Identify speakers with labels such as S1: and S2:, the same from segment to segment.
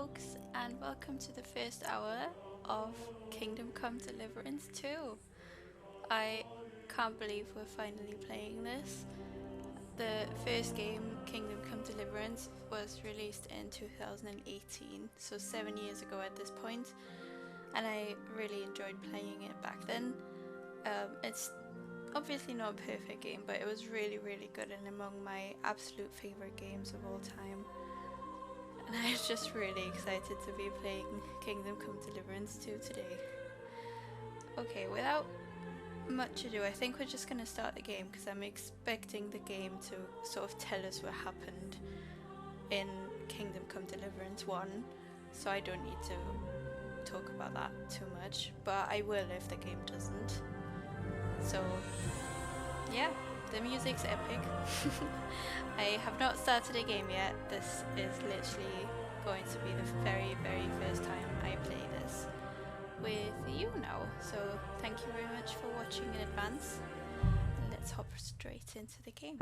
S1: folks, and welcome to the first hour of Kingdom Come Deliverance 2. I can't believe we're finally playing this. The first game, Kingdom Come Deliverance, was released in 2018, so 7 years ago at this point, and I really enjoyed playing it back then. It's obviously not a perfect game, but it was really good and among my absolute favourite games of all time. And I'm just really excited to be playing Kingdom Come Deliverance 2 today. Okay, without much ado, I think we're just going to start the game because I'm expecting the game to sort of tell us what happened in Kingdom Come Deliverance 1, so I don't need to talk about that too much, but I will if the game doesn't. So yeah, the music's epic. I have not started a game yet. This is literally going to be the very first time I play this with you now. So thank you very much for watching in advance. And let's hop straight into the game.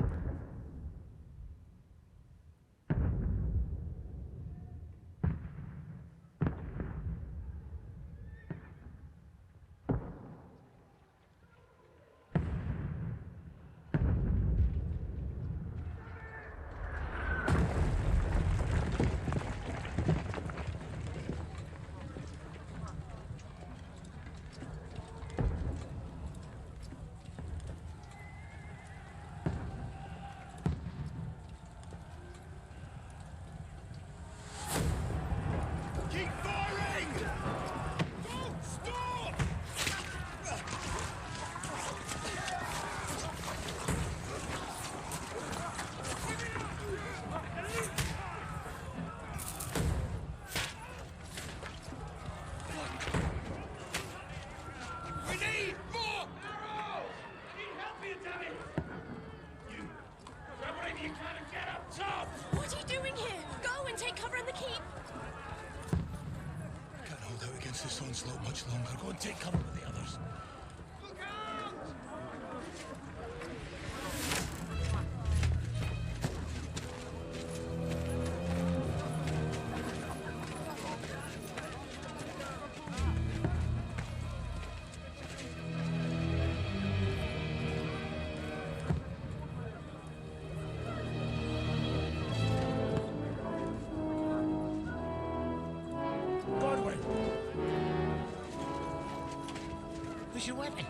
S2: Where's your weapon?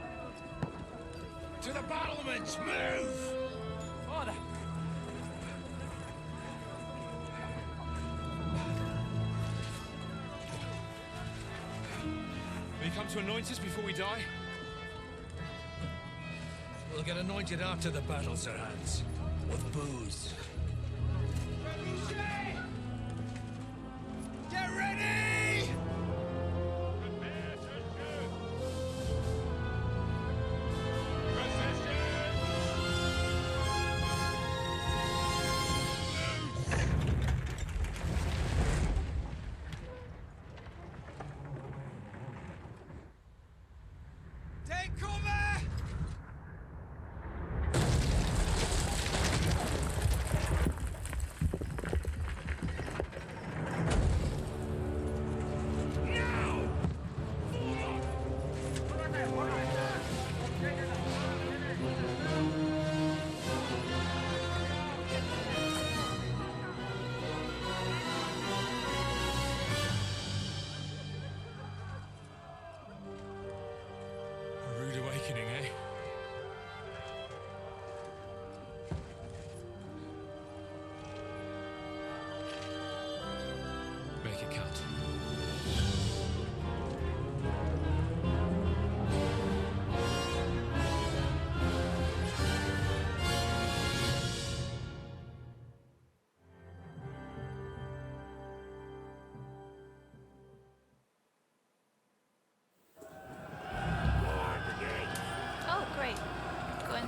S2: To the battlements! Move! Order!
S3: Will you come to anoint us before we die?
S2: We'll get anointed after the battle, Sir Hans. With booze. Get ready!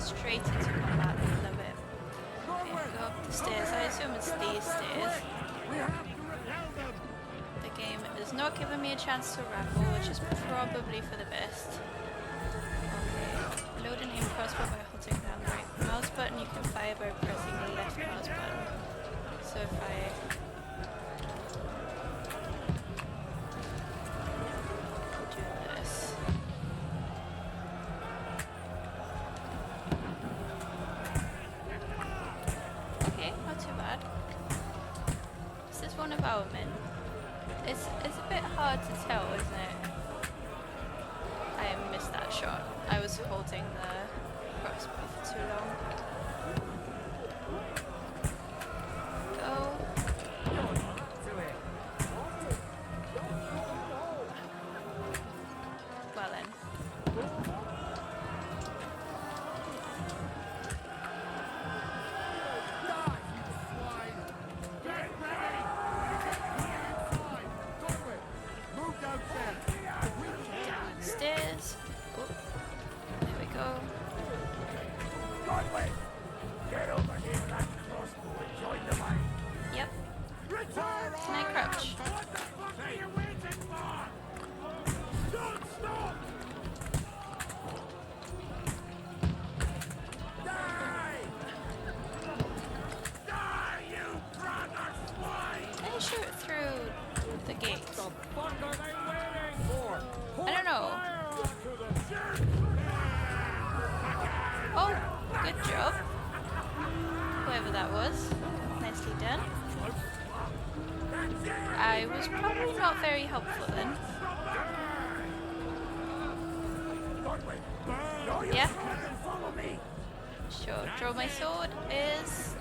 S1: Straight into combat, I love it. Okay, go up the stairs. I assume it's these stairs. The game is not giving me a chance to ramble, which is probably for the best. Okay, load and aim crossbow by holding down the right mouse button. You can fire by pressing the left mouse button. So if I Crown of Alman. It's a bit hard to tell, isn't it? I missed that shot. I was holding the crossbow for too long. Go. Well then. Downstairs. Oh, there we go.
S2: Get over here with that crossbow and join the line.
S1: Yep. Can I crouch?
S2: What the fuck are you waiting for? Don't stop! Die! Die, you brother swine!
S1: Can I shoot through the gates?
S2: What the fuck are they waiting for?
S1: I don't know.
S2: Fire onto the
S1: Oh, good job. Whoever that was. Nicely done. I was probably not very helpful then. Yeah?
S2: Follow me.
S1: Sure. Draw my sword is...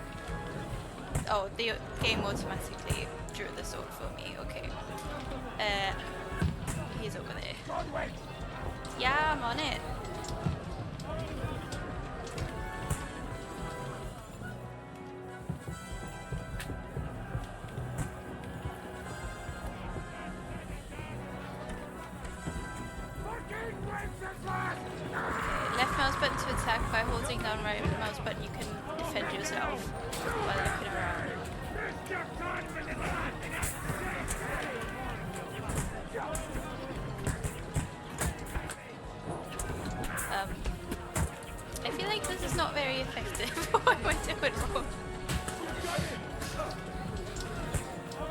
S1: Oh, the game automatically drew the sword for me. Okay. He's over there. Yeah, I'm on it. Left mouse button to attack. By holding down right mouse button you can defend yourself while looking around. I feel like this is not very effective. What am I doing wrong?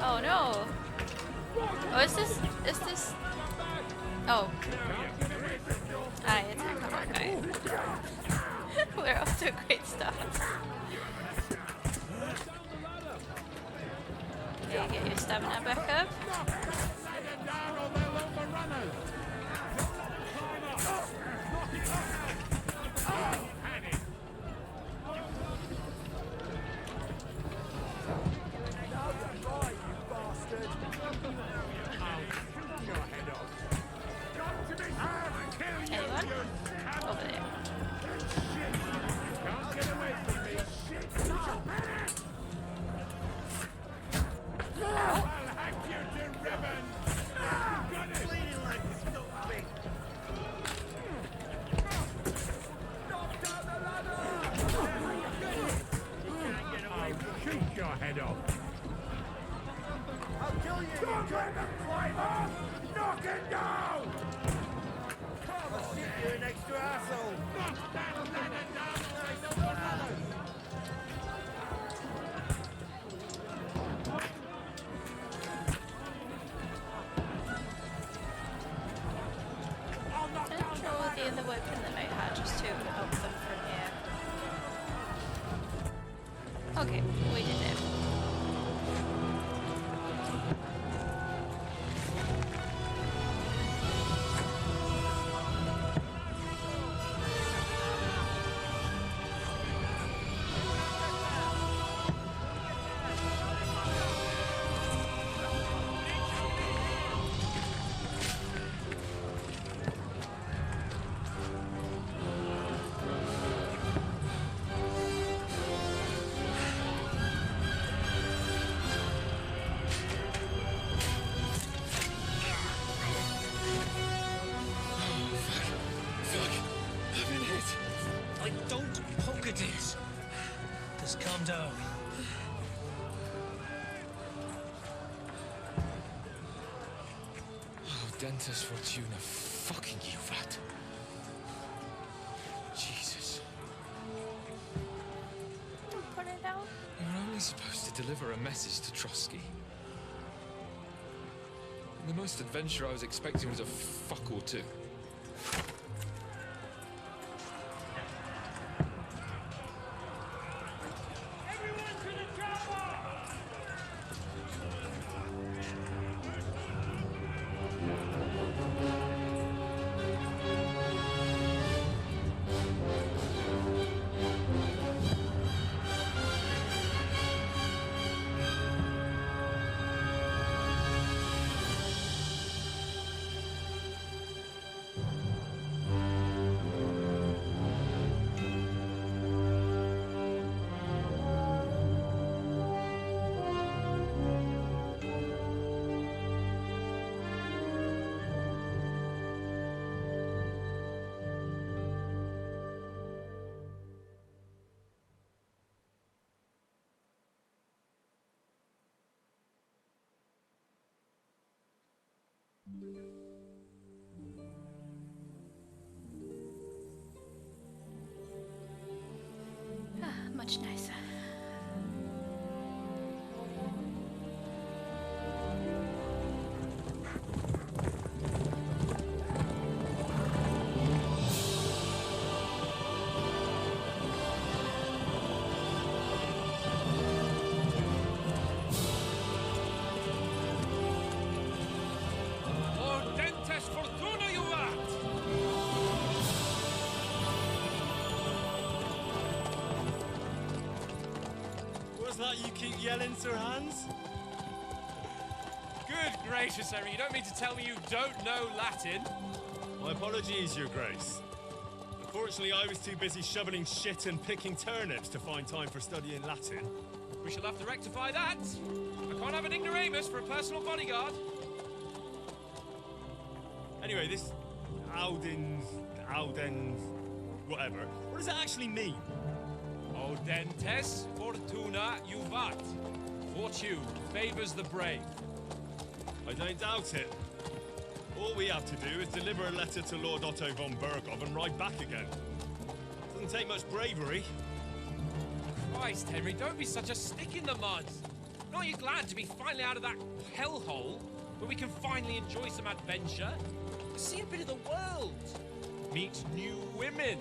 S1: Oh no! Oh, is this... Oh. I attack the wrong guy. We're off to a great start. Okay, get your stamina back up. Anyone? Over there. Ow.
S2: Keep your head up. I'll kill you. Don't let them climb up. Knock it down. I'll shoot you next to asshole. Knock that leather down.
S1: Don't draw the other weapon that I had just to help them from here. Okay, we did it.
S4: Just calm down.
S3: Oh, Dentes Fortuna, fucking you, rat. Jesus.
S1: Put it out.
S3: We were only supposed to deliver a message to Trosky. The most adventure I was expecting was a fuck or two.
S5: What's that you keep yelling, Sir Hans?
S6: Good gracious, Henry, you don't mean to tell me you don't know Latin?
S5: My apologies, Your Grace. Unfortunately, I was too busy shoveling shit and picking turnips to find time for studying Latin.
S6: We shall have to rectify that. I can't have an ignoramus for a personal bodyguard.
S5: Anyway, this Audens, whatever. What does that actually mean?
S6: Audentes fortuna juvat. Fortune favours the brave.
S5: I don't doubt it. All we have to do is deliver a letter to Lord Otto von Berghoff and ride back again. Doesn't take much bravery.
S6: Christ, Henry, don't be such a stick in the mud. Aren't you glad to be finally out of that hellhole where we can finally enjoy some adventure? See a bit of the world, meet new women,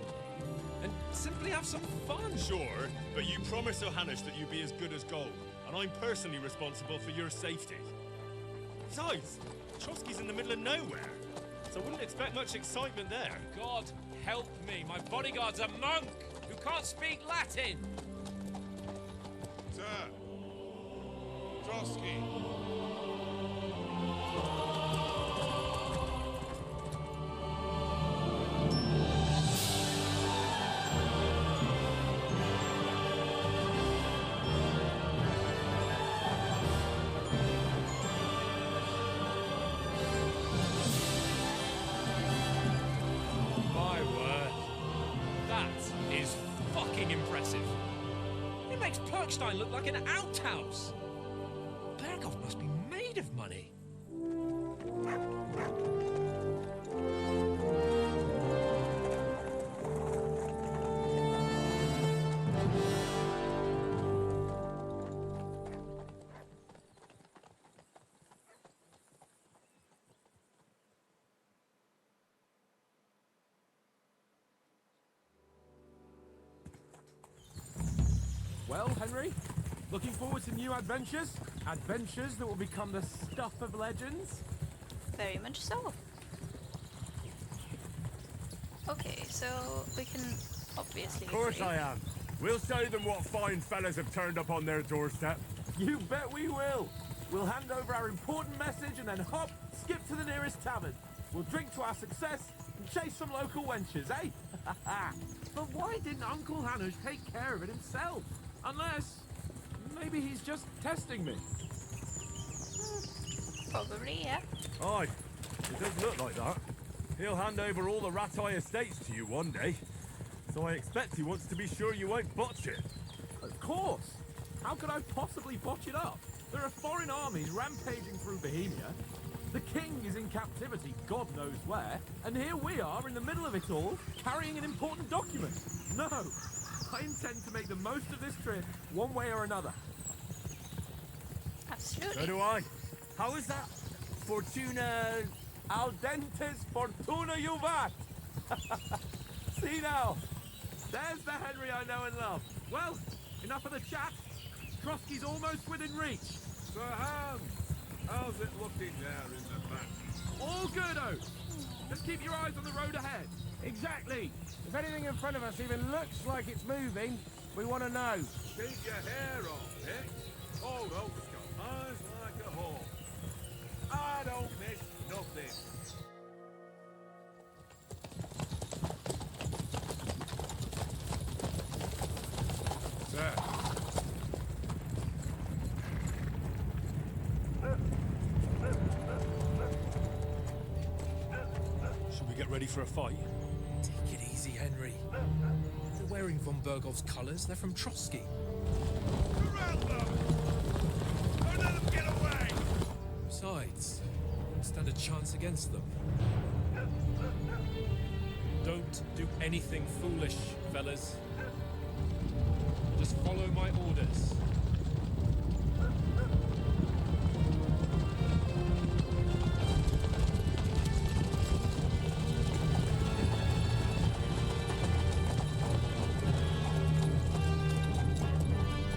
S6: and simply have some fun.
S5: Sure, but you promised Johannes that you'd be as good as gold, and I'm personally responsible for your safety. Besides, Trosky's in the middle of nowhere, so I wouldn't expect much excitement there.
S6: God help me, my bodyguard's a monk who can't speak Latin.
S2: Sir. Trosky.
S6: My word, that is fucking impressive. It makes Perkstein look like an outhouse. Berghoff must be made of money.
S7: Well, Henry, looking forward to new adventures? Adventures that will become the stuff of legends?
S1: Very much so. Okay, so we can obviously
S2: Of course
S1: agree.
S2: I am. We'll show them what fine fellas have turned up on their doorstep.
S7: You bet we will. We'll hand over our important message and then hop, skip to the nearest tavern. We'll drink to our success and chase some local wenches, eh? But why didn't Uncle Hanush take care of it himself? Unless, maybe he's just testing me.
S1: Probably, yeah.
S2: Aye, it does look like that. He'll hand over all the Ratai estates to you one day. So I expect he wants to be sure you won't botch it.
S7: Of course. How could I possibly botch it up? There are foreign armies rampaging through Bohemia. The king is in captivity, God knows where. And here we are in the middle of it all, carrying an important document. No, I intend to make the most of this trip, one way or another.
S1: Absolutely.
S2: So do I. How is that? Fortuna...
S7: Al dentes fortuna juvat. See now, there's the Henry I know and love. Well, enough of the chat. Trosky's almost within reach.
S2: Sir Hans, how's it looking there in the back?
S7: All good, Oak. Just keep your eyes on the road ahead.
S8: Exactly. If anything in front of us even looks like it's moving, we want to know.
S2: Keep your hair on, Dick. Old Oak's got eyes like a hawk. I don't miss nothing. Sir.
S5: Should we get ready for a fight?
S3: Take it easy, Henry. They're wearing von Berghoff's colours. They're from Trosky.
S2: Corral them! Don't let them get away!
S3: Besides, stand a chance against them.
S6: Don't do anything foolish, fellas. Just follow my orders.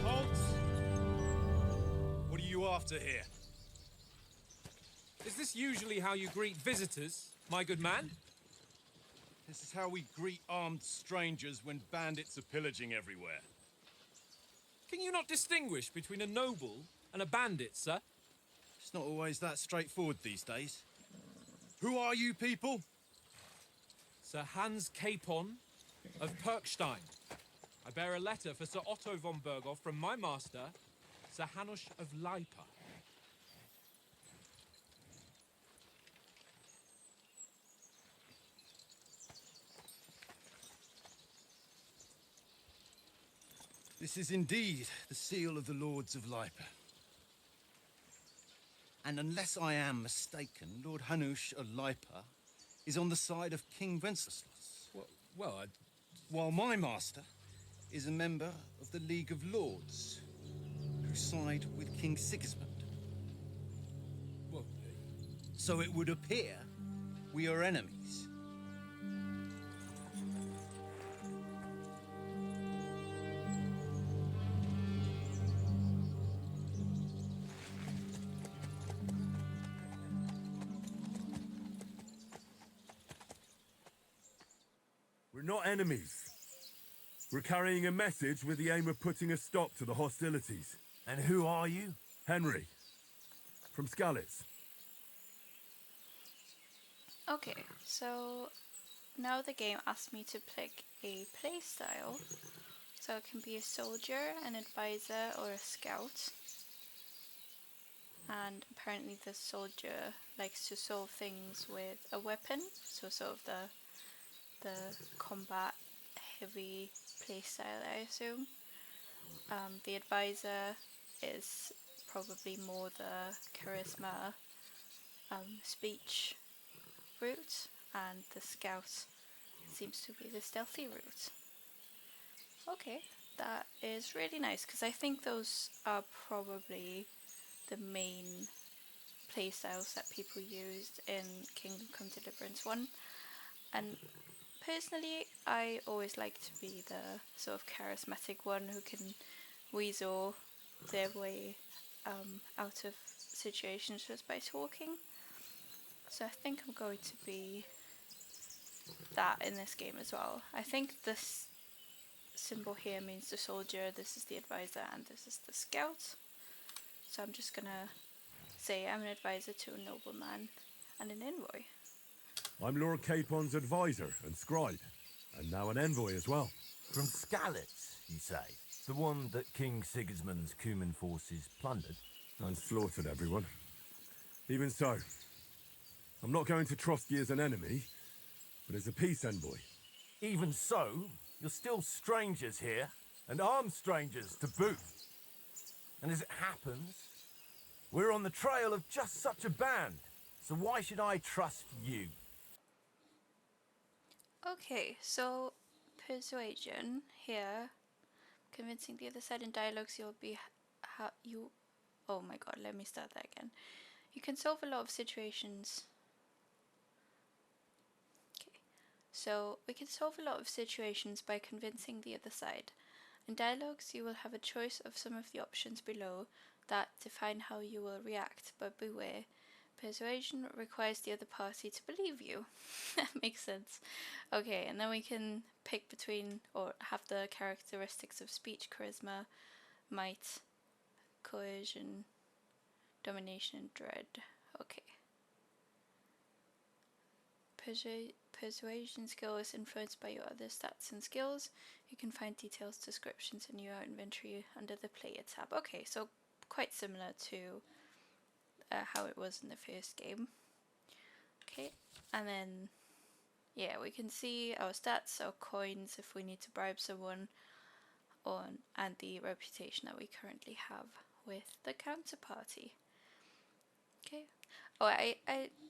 S5: Halt! What are you after here?
S6: Is this usually how you greet visitors, my good man?
S5: This is how we greet armed strangers when bandits are pillaging everywhere.
S6: Can you not distinguish between a noble and a bandit, sir?
S9: It's not always that straightforward these days. Who are you people?
S6: Sir Hans Capon of Perkstein. I bear a letter for Sir Otto von Berghoff from my master, Sir Hanush of Leipa.
S9: This is indeed the seal of the Lords of Leipa. And unless I am mistaken, Lord Hanush of Leipa is on the side of King Wenceslas.
S6: Well,
S9: While my master is a member of the League of Lords, who side with King Sigismund.
S6: well,
S9: So it would appear we are enemies.
S10: We're not enemies. We're carrying a message with the aim of putting a stop to the hostilities.
S8: And who are you?
S10: Henry, from Skalitz.
S1: Okay, so now the game asks me to pick a playstyle. So it can be a soldier, an advisor, or a scout. And apparently the soldier likes to solve things with a weapon, so sort of the combat heavy playstyle, I assume. The advisor is probably more the charisma speech route, and the scout seems to be the stealthy route. Okay, that is really nice, because I think those are probably the main playstyles that people used in Kingdom Come Deliverance 1. And personally, I always like to be the sort of charismatic one who can weasel their way out of situations just by talking. So I think I'm going to be that in this game as well. I think this symbol here means the soldier, this is the advisor, and this is the scout. So I'm just gonna say I'm an advisor to a nobleman and an envoy.
S10: I'm Lord Capon's advisor and scribe, and now an envoy as well.
S8: From Skalitz, you say? The one that King Sigismund's Cuman forces plundered?
S10: And slaughtered everyone. Even so, I'm not going to Trosky as an enemy, but as a peace envoy.
S8: Even so, you're still strangers here, and armed strangers to boot. And as it happens, we're on the trail of just such a band, so why should I trust you?
S1: Okay, so persuasion here, convincing the other side in dialogues. You'll be oh my god, let me start that again. You can solve a lot of situations. Okay, so we can solve a lot of situations by convincing the other side. In dialogues, you will have a choice of some of the options below that define how you will react, but beware. Persuasion requires the other party to believe you. That makes sense. Okay, and then we can pick between, or have the characteristics of speech, charisma, might, coercion, domination, and dread. Okay. Persuasion skill is influenced by your other stats and skills. You can find details, descriptions, and your inventory under the player tab. Okay, so quite similar to how it was in the first game. Okay, and then yeah, we can see our stats, our coins if we need to bribe someone, and the reputation that we currently have with the counterparty. Okay. Oh, I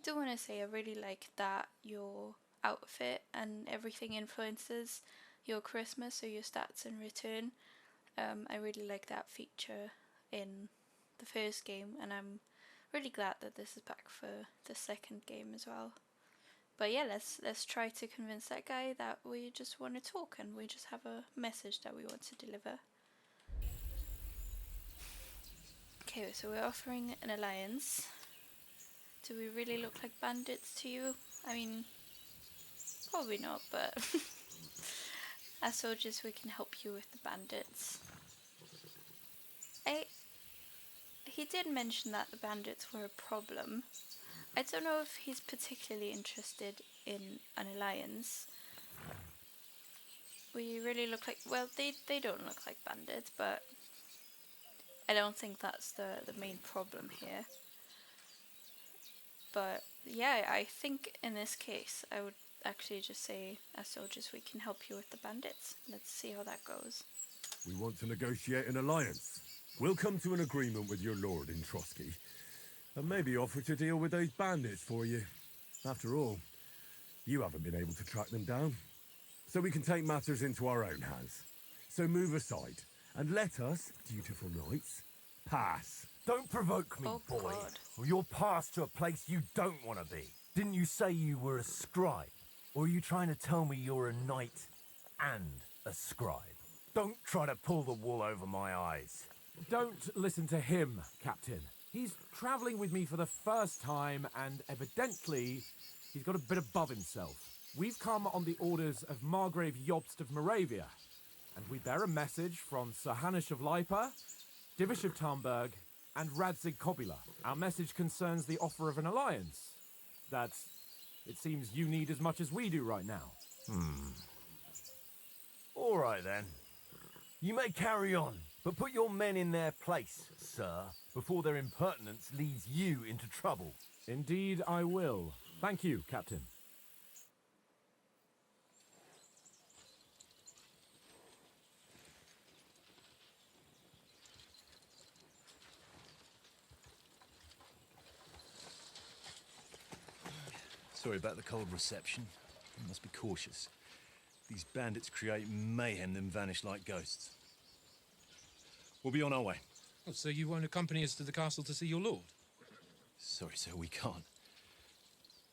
S1: do want to say I really like that your outfit and everything influences your charisma, so your stats in return. I really like that feature in the first game, and I'm really glad that this is back for the second game as well. But yeah, let's try to convince that guy that we just want to talk and we just have a message that we want to deliver. Okay, so we're offering an alliance. Do we really look like bandits to you? I mean, probably not, but as soldiers we can help you with the bandits. He did mention that the bandits were a problem. I don't know if he's particularly interested in an alliance. We really look like, well, they don't look like bandits, but I don't think that's the main problem here. But yeah, I think in this case I would actually just say, as soldiers, we can help you with the bandits. Let's see how that goes.
S10: We want to negotiate an alliance. We'll come to an agreement with your lord in Trosky, and maybe offer to deal with those bandits for you. After all, you haven't been able to track them down. So we can take matters into our own hands. So move aside, and let us, dutiful knights, pass.
S8: Don't provoke me,
S1: Oh,
S8: boy.
S1: God.
S8: Or you'll pass to a place you don't want to be. Didn't you say you were a scribe? Or are you trying to tell me you're a knight and a scribe? Don't try to pull the wool over my eyes.
S7: Don't listen to him, Captain. He's travelling with me for the first time, and evidently he's got a bit above himself. We've come on the orders of Margrave Jobst of Moravia, and we bear a message from Sir Hanush of Lipa, Divish of Tarnberg, and Radzig Kobila. Our message concerns the offer of an alliance that it seems you need as much as we do right now.
S8: All right, then. You may carry on, but put your men in their place, sir, before their impertinence leads you into trouble.
S7: Indeed, I will. Thank you, Captain.
S9: Sorry about the cold reception. You must be cautious. These bandits create mayhem, then vanish like ghosts. We'll be on our way.
S3: Oh, so you won't accompany us to the castle to see your lord?
S9: Sorry, sir, we can't.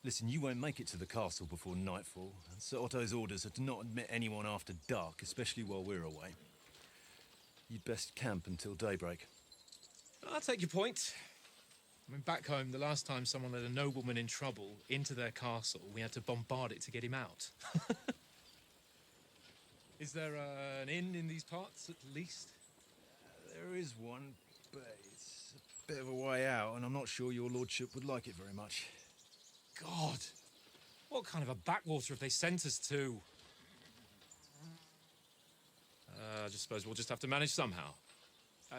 S9: Listen, you won't make it to the castle before nightfall, and Sir Otto's orders are to not admit anyone after dark, especially while we're away. You'd best camp until daybreak.
S3: I'll take your point. I mean, back home, the last time someone led a nobleman in trouble into their castle, we had to bombard it to get him out. Is there an inn in these parts, at least?
S9: There is one, but it's a bit of a way out, and I'm not sure your lordship would like it very much.
S3: God! What kind of a backwater have they sent us to? I just suppose we'll just have to manage somehow.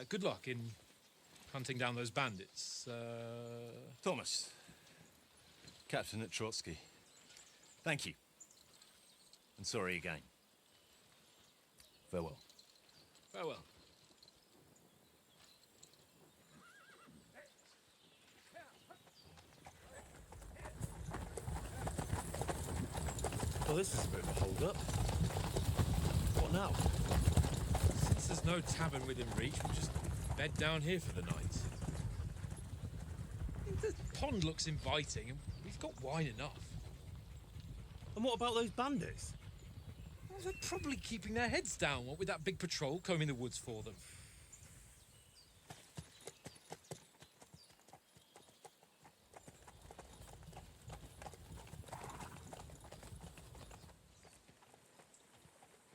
S3: Good luck in hunting down those bandits.
S9: Thomas, captain at Trosky. Thank you. And sorry again. Farewell.
S3: Farewell.
S9: Well, this is a bit of a hold-up. What now?
S3: Since there's no tavern within reach, we'll just bed down here for the night. The pond looks inviting, and we've got wine enough.
S9: And what about those bandits?
S3: Well, they're probably keeping their heads down, what with that big patrol combing the woods for them.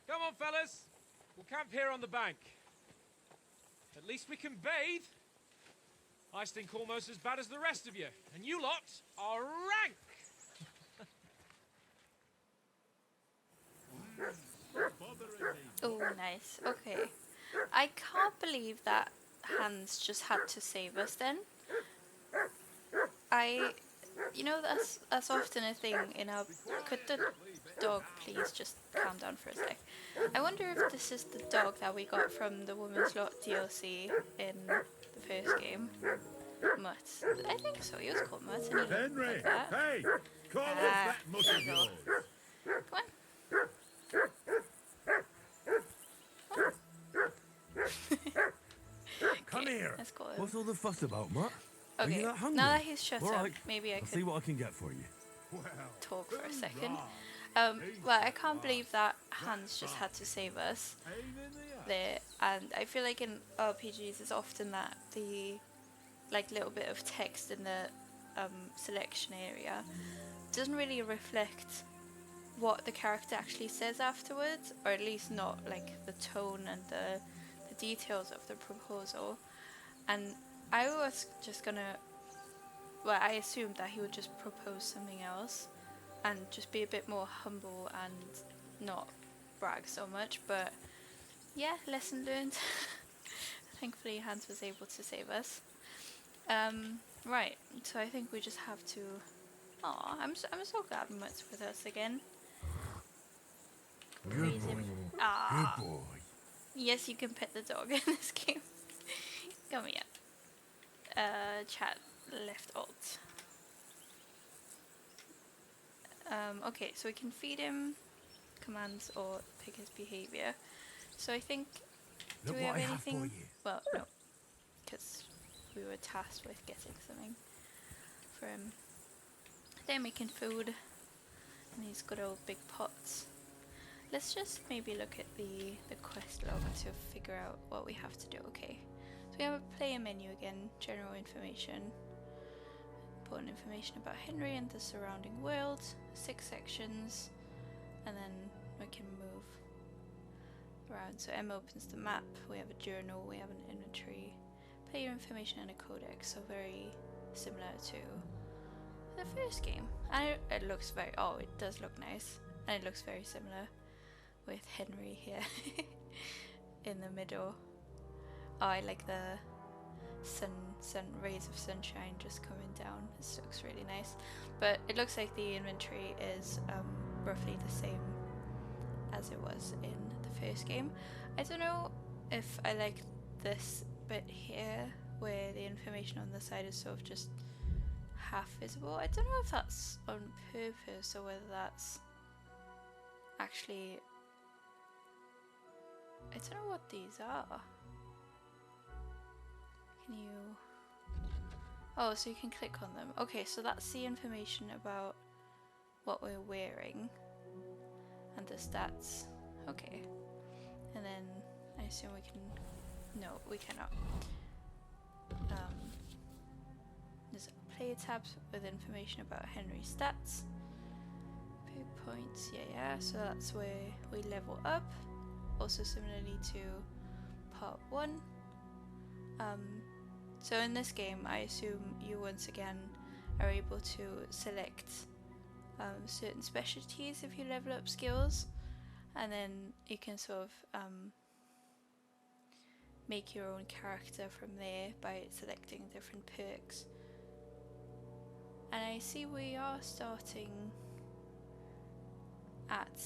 S3: Come on, fellas. We'll camp here on the bank. At least we can bathe. I stink almost as bad as the rest of you, and you lot are rank.
S1: Oh, nice. Okay. I can't believe that Hans just had to save us then. You know, that's often a thing in our... Could the dog please just calm down for a sec? I wonder if this is the dog that we got from the Woman's Lot DLC in the first game. Mutt. I think so, he was called Mutt. And he looked
S2: Henry!
S1: like that.
S2: Hey! Call off that mutt
S1: there
S2: of
S1: you go.
S2: yours!
S1: Come on.
S8: Come here.
S1: Let's go.
S10: What's all the fuss about, Matt? Are
S1: Okay,
S10: you that hungry?
S1: now that he's shut
S10: All
S1: up,
S10: right,
S1: maybe I
S10: I'll see
S1: could
S10: what I can get for you.
S1: talk for a second. Well, I can't believe that Hans just had to save us there, and I feel like in RPGs there's often that the little bit of text in the selection area doesn't really reflect what the character actually says afterwards, or at least not like the tone and the details of the proposal. And I was just gonna, well, I assumed that he would just propose something else and just be a bit more humble and not brag so much, but yeah, lesson learned. Thankfully Hans was able to save us. Right, so I think we just have to... Aw, I'm so glad Mutt's with us again.
S8: Good
S1: Praise
S8: boy.
S1: him. Ah,
S8: Good boy.
S1: yes, you can pet the dog in this game. Come here. Chat, left alt. Okay, so we can feed him commands or pick his behavior. So I think... Do
S8: Look
S1: we
S8: what
S1: have
S8: I have
S1: anything?
S8: for you.
S1: Well, no. Because we were tasked with getting something for him. They're making food. And these good old big pots. Let's just maybe look at the quest log to figure out what we have to do. Okay. So we have a player menu again. General information. Important information about Henry and the surrounding world. 6 sections. And then we can move around. So M opens the map. We have a journal. We have an inventory. Player information and a codex. So very similar to the first game. And it looks very... Oh, it does look nice. And it looks very similar with Henry here in the middle. Oh, I like the sun rays of sunshine just coming down. This looks really nice. But it looks like the inventory is roughly the same as it was in the first game. I don't know if I like this bit here where the information on the side is sort of just half visible. I don't know if that's on purpose or whether that's actually... I don't know what these are. Can you... Oh, so you can click on them. Okay, so that's the information about what we're wearing and the stats. Okay. And then I assume we can... No, we cannot. There's a player tab with information about Henry's stats. Big points, yeah. So that's where we level up. Also similarly to part 1. So in this game, I assume you once again are able to select certain specialties if you level up skills, and then you can sort of make your own character from there by selecting different perks. And I see we are starting at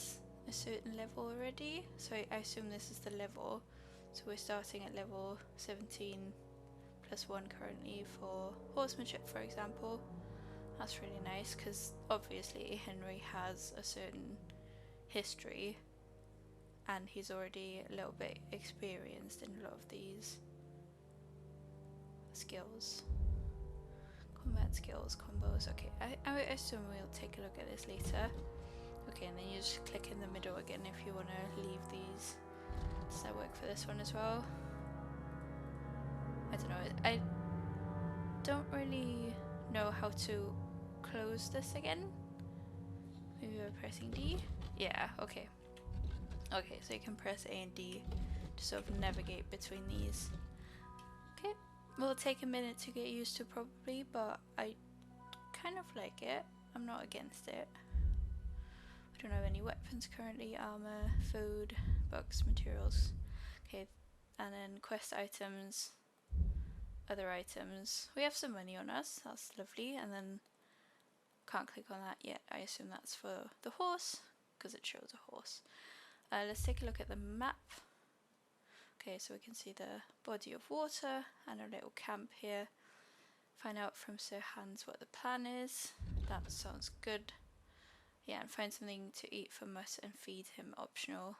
S1: a certain level already, so I assume this is the level. So we're starting at level 17 plus 1 currently for horsemanship, for example. That's really nice because obviously Henry has a certain history and he's already a little bit experienced in a lot of these skills. Combat skills, combos. Okay, I assume we'll take a look at this later. Okay, and then you just click in the middle again if you want to leave these. Does that work for this one as well? I don't know. I don't really know how to close this again. Maybe by pressing D? Yeah, okay. Okay, so you can press A and D to sort of navigate between these. Okay, will take a minute to get used to probably, but I kind of like it. I'm not against it. We don't have any weapons currently, armor, food, books, materials. Okay, and then quest items, other items. We have some money on us, that's lovely, and then can't click on that yet. I assume that's for the horse, because it shows a horse. Let's take a look at the map. Okay, so we can see the body of water and a little camp here. Find out from Sir Hans what the plan is. That sounds good. Yeah, and find something to eat for Mutt and feed him optional.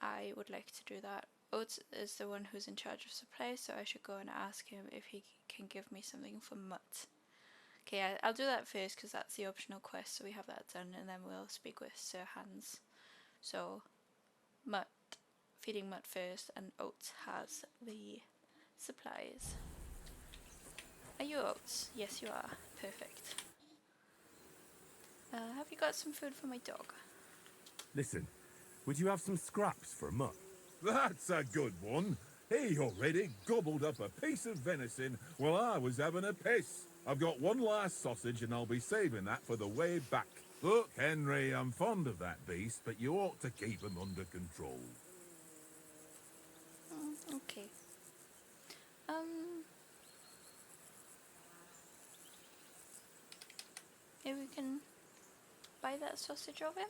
S1: I would like to do that. Oates is the one who's in charge of supplies, so I should go and ask him if he can give me something for Mutt. Okay, I'll do that first because that's the optional quest, so we have that done, and then we'll speak with Sir Hans. So, Mutt, feeding Mutt first, and Oates has the supplies. Are you Oates? Yes, you are. Perfect. Have you got some food for my dog?
S10: Listen, would you have some scraps for Mutt?
S2: That's a good one. He already gobbled up a piece of venison while I was having a piss. I've got one last sausage and I'll be saving that for the way back. Look, Henry, I'm fond of that beast, but you ought to keep him under control.
S1: Okay. Maybe we can buy that sausage of him?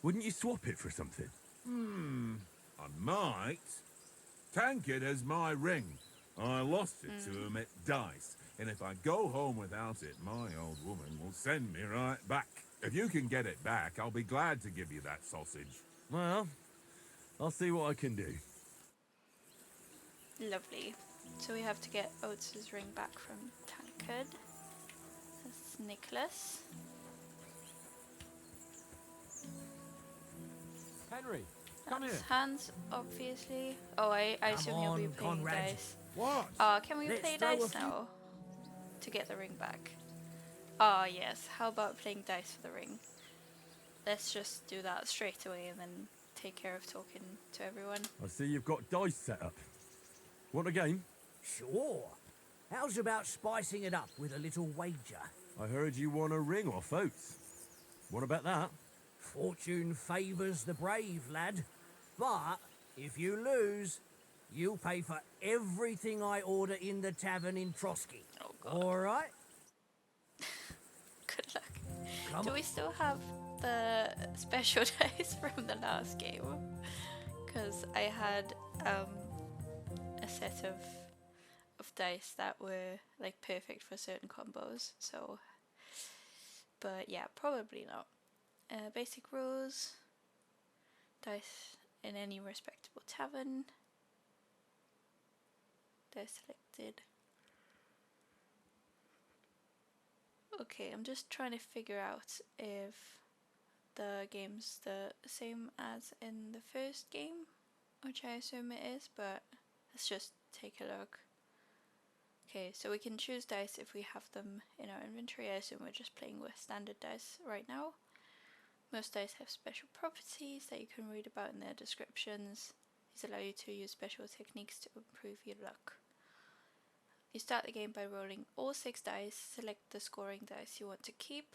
S10: Wouldn't you swap it for something?
S2: I might. Tankard has my ring. I lost it to him at dice, and if I go home without it, my old woman will send me right back. If you can get it back, I'll be glad to give you that sausage.
S10: Well, I'll see what I can do.
S1: Lovely. So we have to get Oates' ring back from Tankard. That's Nicholas.
S7: Henry, come
S1: That's
S7: here.
S1: Hans, obviously. Oh, I assume you'll be playing
S10: Conrad.
S1: dice.
S2: What?
S1: Can we
S10: Let's
S1: play
S10: throw a
S1: dice
S10: few-
S1: now? To get the ring back. Ah, yes. How about playing dice for the ring? Let's just do that straight away and then take care of talking to everyone.
S10: I see you've got dice set up. Want a game?
S11: Sure. How's about spicing it up with a little wager?
S10: I heard you won a ring off Oates. What about that?
S11: Fortune favours the brave, lad. But if you lose, you'll pay for everything I order in the tavern in Trosky.
S1: Oh, God.
S11: All right?
S1: Good luck.
S11: Come
S1: Do
S11: on.
S1: we still have the special dice from the last game? Because I had a set of dice that were like perfect for certain combos. So, but yeah, probably not. Basic rules. Dice in any respectable tavern. Dice selected. Okay, I'm just trying to figure out if the game's the same as in the first game, which I assume it is, but let's just take a look. Okay, so we can choose dice if we have them in our inventory. I assume we're just playing with standard dice right now. Most dice have special properties that you can read about in their descriptions. These allow you to use special techniques to improve your luck. You start the game by rolling all 6 dice, select the scoring dice you want to keep.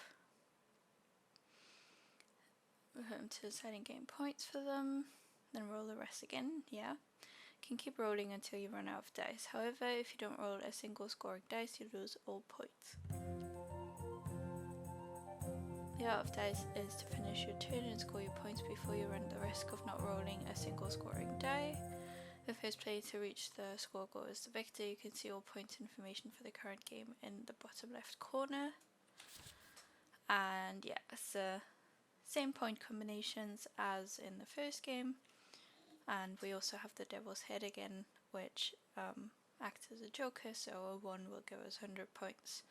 S1: Return to deciding game points for them, then roll the rest again, yeah. You can keep rolling until you run out of dice. However, if you don't roll a single scoring dice, you lose all points. The art of dice is to finish your turn and score your points before you run the risk of not rolling a single scoring die. The first player to reach the score goal is the victor. You can see all point information for the current game in the bottom left corner. And yeah, it's the same point combinations as in the first game. And we also have the Devil's Head again, which acts as a joker, so a 1 will give us 100 points.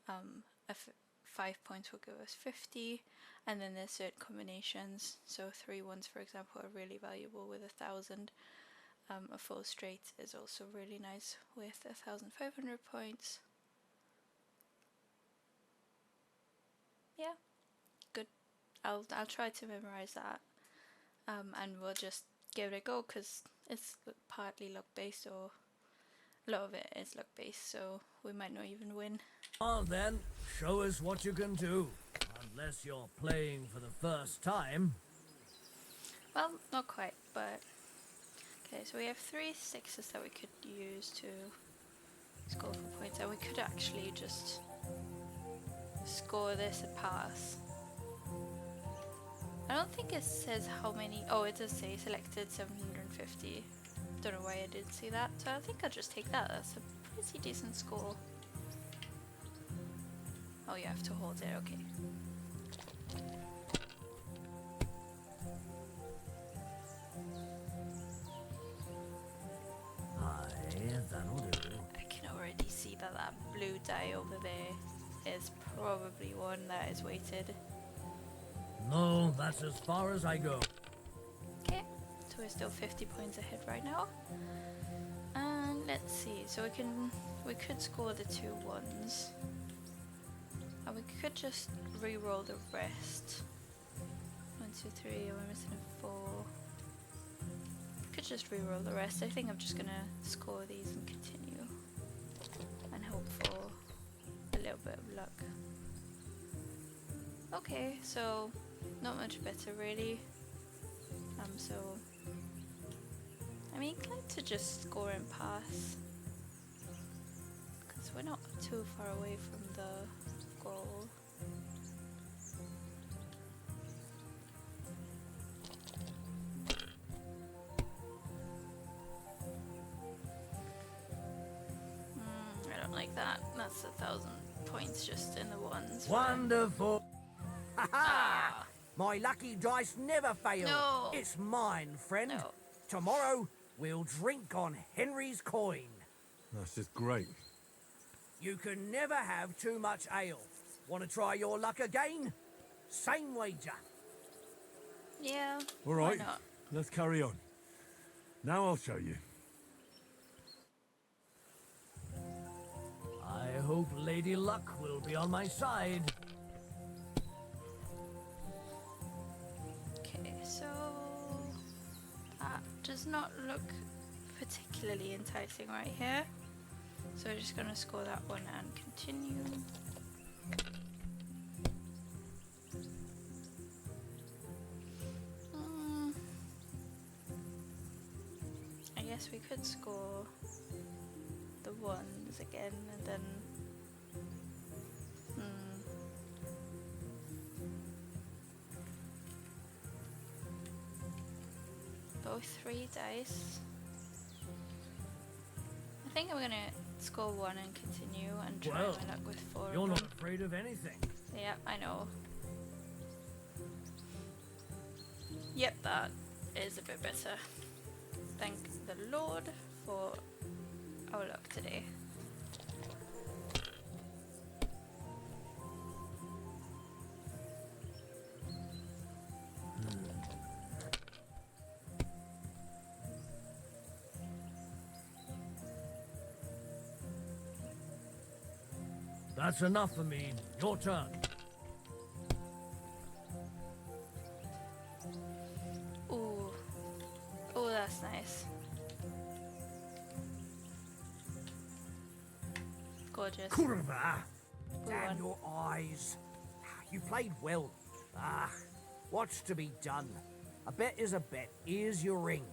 S1: 5 points will give us 50, and then there's certain combinations, so 3 ones for example are really valuable with 1,000. A full straight is also really nice with 1,500 points. Yeah, good. I'll try to memorize that, and we'll just give it a go because it's partly luck based, or a lot of it is luck based, so we might not even win.
S11: Well then, show us what you can do. Unless you're playing for the first time.
S1: Well, not quite, but okay, so we have 3 6s that we could use to score for points, and we could actually just score this and pass. I don't think it says how many. Oh, it does say selected 750. Don't know why I didn't see that, so I think I'll just take that. That's a pretty decent score. Oh, you have to hold it, okay.
S11: Aye, that'll do.
S1: I can already see that that blue die over there is probably one that is weighted.
S11: No, that's as far as I go.
S1: Okay, so we're still 50 points ahead right now. And let's see, so we could score the 2 1s. And we could just re-roll the rest. 1, 2, 3, and we're missing a 4. We could just reroll the rest. I think I'm just gonna score these and continue and hope for a little bit of luck. Okay, so not much better really. So I'm inclined to just score and pass because we're not too far away from the goal. I don't like that. That's 1,000 points just in the ones.
S11: Wonderful. Ha ha! My lucky dice never fail.
S1: No.
S11: It's mine, friend.
S1: No.
S11: Tomorrow, we'll drink on Henry's coin.
S10: That's just great.
S11: You can never have too much ale. Want to try your luck again? Same wager.
S1: Yeah.
S10: All
S1: why
S10: right,
S1: not?
S10: let's carry on. Now I'll show you.
S11: I hope Lady Luck will be on my side.
S1: Okay, so that does not look particularly enticing right here. So we're just gonna score that one and continue. I guess we could score the ones again and then both 3 dice. I think I'm gonna score 1 and continue and try
S11: Well,
S1: my luck with 4
S11: You're
S1: of
S11: not
S1: them.
S11: afraid of anything.
S1: Yep, I know. Yep, that is a bit better. Thank the Lord for our luck today.
S11: That's enough for me. Your turn.
S1: Ooh. Oh, that's nice. Gorgeous.
S11: Kurva!
S1: Blue
S11: Damn
S1: one.
S11: your eyes. You played well. What's to be done? A bet is a bet. Here's your ring.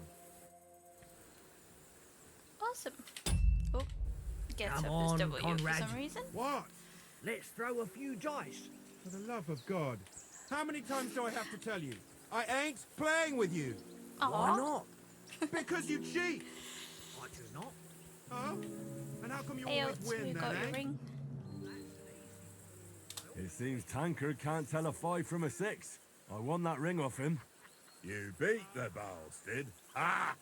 S1: Awesome. Oh, gets
S11: Come
S1: up
S11: on,
S1: as W
S11: Conrad.
S1: for some reason.
S12: What?
S11: Let's throw a few dice.
S12: For the love of God. How many times do I have to tell you? I ain't playing with you.
S11: Why
S1: Aw.
S11: not?
S12: Because you cheat.
S11: I do not.
S12: Oh? And how come you
S1: Hey,
S12: always
S1: Oats,
S12: win
S1: we
S12: then,
S1: got your
S12: eh?
S1: ring.
S10: It seems Tankard can't tell a 5 from a 6. I won that ring off him.
S2: You beat the bastard. Ah!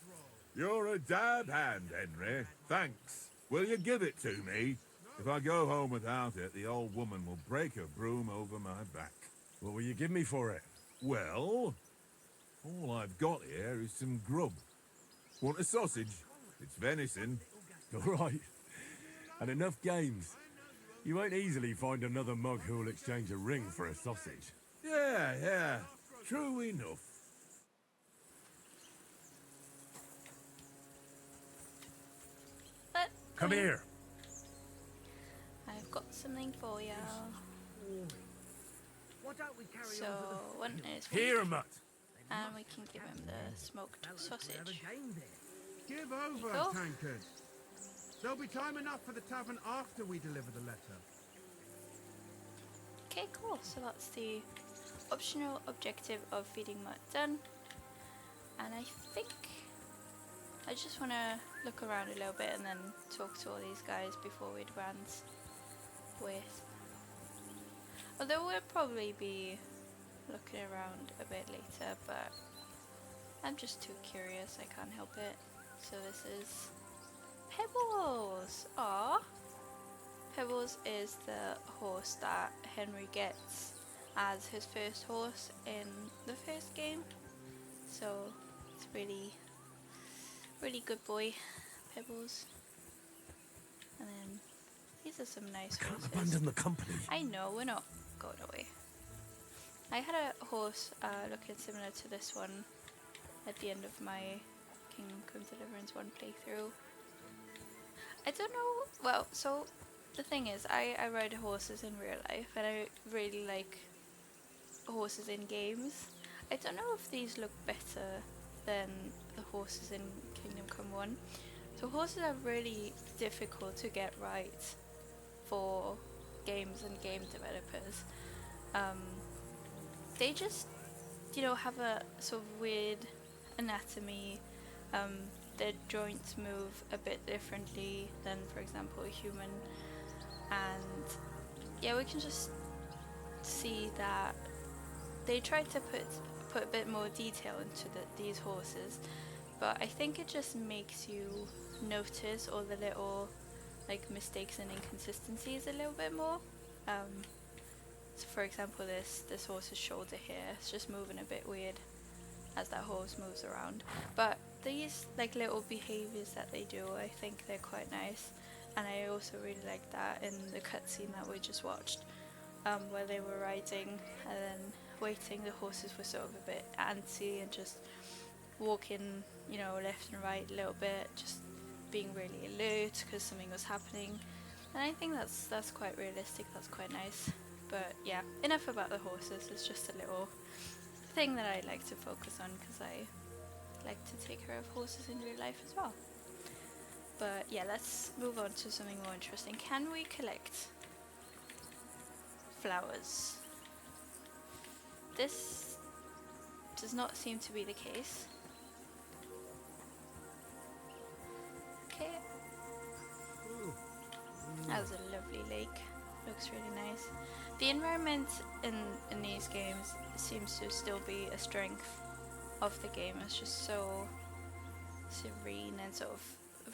S2: You're a dab hand, Henry. Thanks. Will you give it to me? If I go home without it, the old woman will break her broom over my back.
S10: What will you give me for it?
S2: Well, all I've got here is some grub. Want a sausage? It's venison.
S10: All right. And enough games. You won't easily find another mug who'll exchange a ring for a sausage.
S2: Yeah. True enough.
S1: But
S10: Come here.
S1: I've got something for you.
S11: Why don't we carry
S1: So
S11: on to the
S1: one is
S10: Here, mutt.
S1: and we can give him the smoked
S11: Have a
S1: sausage.
S11: game there.
S12: Give over,
S1: Go.
S12: Tankard. There'll be time enough for the tavern after we deliver the letter.
S1: Okay, cool. So that's the optional objective of feeding Mutt done. And I think I just want to look around a little bit and then talk to all these guys before we advance with. Although we'll probably be looking around a bit later, but I'm just too curious, I can't help it. So this is Pebbles! Aww! Pebbles is the horse that Henry gets as his first horse in the first game. So it's really good boy, Pebbles. And then these are some nice
S10: Can't
S1: horses.
S10: abandon the company.
S1: I know, we're not going away. I had a horse looking similar to this one at the end of my Kingdom Come Deliverance 1 playthrough. I don't know, well, so the thing is, I ride horses in real life, and I really like horses in games. I don't know if these look better than the horses in Kingdom Come 1. So horses are really difficult to get right for games and game developers. They just, you know, have a sort of weird anatomy. Their joints move a bit differently than, for example, a human. And yeah, we can just see that they tried to put a bit more detail into these horses, but I think it just makes you notice all the little like mistakes and inconsistencies a little bit more. So for example, this horse's shoulder here is just moving a bit weird as that horse moves around. But these like little behaviors that they do, I think they're quite nice. And I also really like that in the cutscene that we just watched, where they were riding and then waiting. The horses were sort of a bit antsy and just walking, you know, left and right a little bit, just being really alert because something was happening. And I think that's quite realistic. That's quite nice. But yeah, enough about the horses. It's just a little thing that I like to focus on because I like to take care of horses in real life as well. But yeah, let's move on to something more interesting. Can we collect flowers? This does not seem to be the case. Okay. That was a lovely lake. Looks really nice. The environment in these games seems to still be a strength of the game. It's just so serene and sort of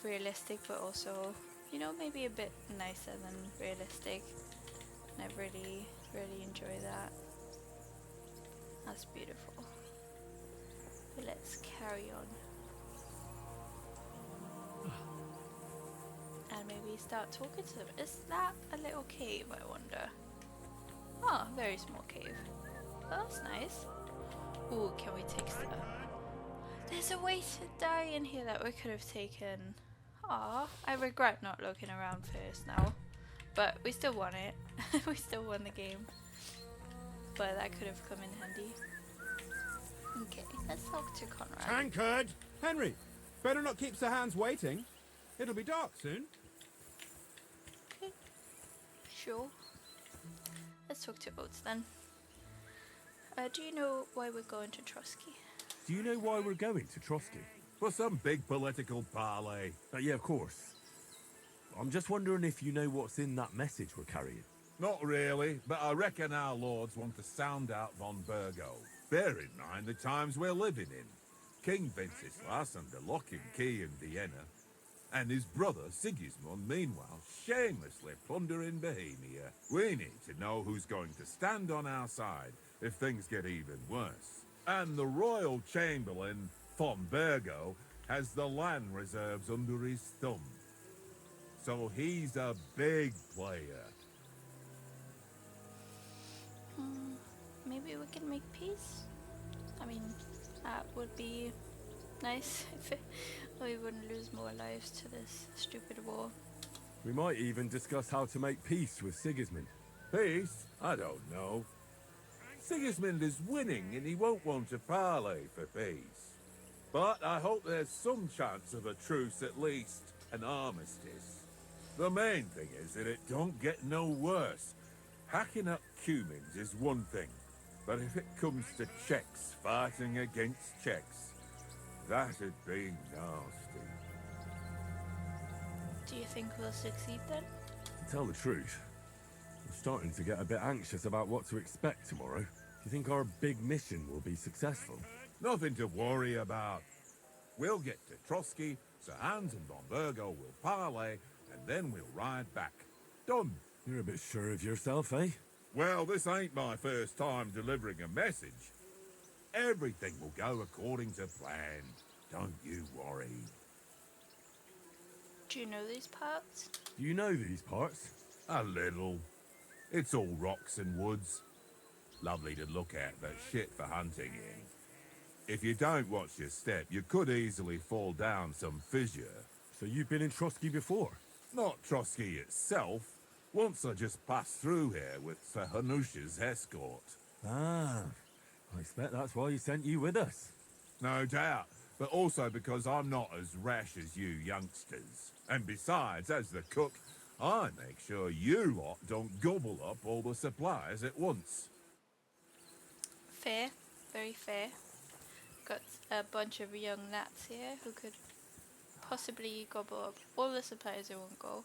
S1: realistic, but also, you know, maybe a bit nicer than realistic. And I really enjoy that. That's beautiful. But let's carry on. And maybe start talking to them. Is that a little cave, I wonder? Oh, very small cave. Oh, that's nice. Ooh, can we take stuff? There's a way to die in here that we could have taken. Aw, I regret not looking around first now. But we still won it. We still won the game. But that could have come in handy. Okay, let's talk to Conrad.
S12: Tankard! Henry, better not keep Sir Hans waiting. It'll be dark soon.
S1: Okay, sure. Let's talk to Oates then. Do you know why we're going to Trosky?
S10: Do you know why we're going to Trosky?
S2: For some big political parley.
S10: Yeah, of course. I'm just wondering if you know what's in that message we're carrying.
S2: Not really, but I reckon our lords want to sound out von Burgo. Bear in mind the times we're living in. King Wenceslas under lock and key in Vienna, and his brother Sigismund, meanwhile, shamelessly plundering Bohemia. We need to know who's going to stand on our side if things get even worse. And the royal chamberlain, von Burgo, has the land reserves under his thumb. So he's a big player.
S1: Maybe we can make peace? I mean, that would be nice if we wouldn't lose more lives to this stupid war.
S10: We might even discuss how to make peace with Sigismund.
S2: Peace? I don't know. Sigismund is winning and he won't want to parley for peace. But I hope there's some chance of a truce, at least an armistice. The main thing is that it don't get no worse. Hacking up Cumans is one thing, but if it comes to Czechs fighting against Czechs, that'd be nasty.
S1: Do you think we'll succeed then?
S10: To tell the truth, I'm starting to get a bit anxious about what to expect tomorrow. Do you think our big mission will be successful?
S2: Nothing to worry about. We'll get to Trosky, Sir Hans and von Burgo will parley, and then we'll ride back. Done.
S10: You're a bit sure of yourself, eh?
S2: Well, this ain't my first time delivering a message. Everything will go according to plan. Don't you worry.
S1: Do you know these parts?
S10: Do you know these parts?
S2: A little. It's all rocks and woods. Lovely to look at, but shit for hunting in. If you don't watch your step, you could easily fall down some fissure.
S10: So you've been in Trosky before?
S2: Not Trosky itself. Once I just passed through here with Sir Hanush's escort.
S10: Ah, I expect that's why he sent you with us.
S2: No doubt, but also because I'm not as rash as you youngsters. And besides, as the cook, I make sure you lot don't gobble up all the supplies at once.
S1: Fair, very fair. Got a bunch of young lads here who could possibly gobble up all the supplies in one go.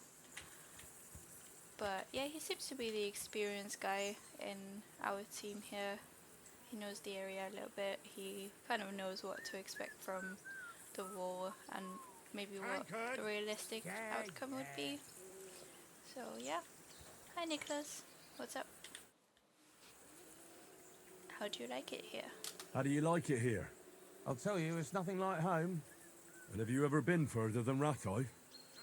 S1: But yeah, he seems to be the experienced guy in our team here. He knows the area a little bit. He kind of knows what to expect from the war and maybe what the realistic outcome would be. So yeah. Hi Nicholas. What's up? How do you like it here?
S10: How do you like it here?
S11: I'll tell you, it's nothing like home.
S10: And have you ever been further than Rattay?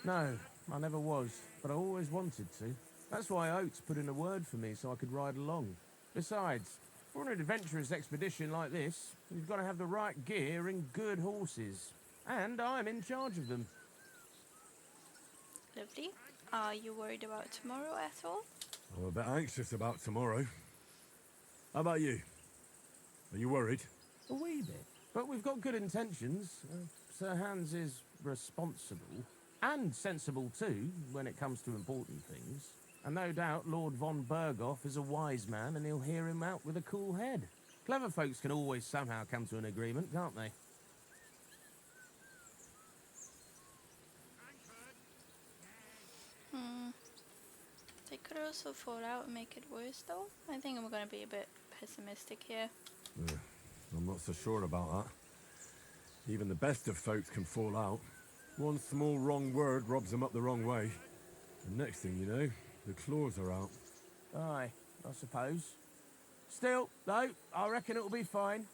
S11: No, I never was, but I always wanted to. That's why Oates put in a word for me so I could ride along. Besides, for an adventurous expedition like this, you've got to have the right gear and good horses. And I'm in charge of them.
S1: Lovely. Are you worried about tomorrow at all?
S10: I'm a bit anxious about tomorrow. How about you? Are you worried?
S11: A wee bit. But we've got good intentions. Sir Hans is responsible. And sensible too, when it comes to important things. And no doubt Lord von Berghoff is a wise man and he'll hear him out with a cool head. Clever folks can always somehow come to an agreement, can't they?
S1: They could also fall out and make it worse though. I think I'm gonna be a bit pessimistic here.
S10: Yeah, I'm not so sure about that. Even the best of folks can fall out. One small wrong word robs them up the wrong way. And next thing you know, the claws are out.
S11: Aye, I suppose. Still, though, I reckon it'll be fine.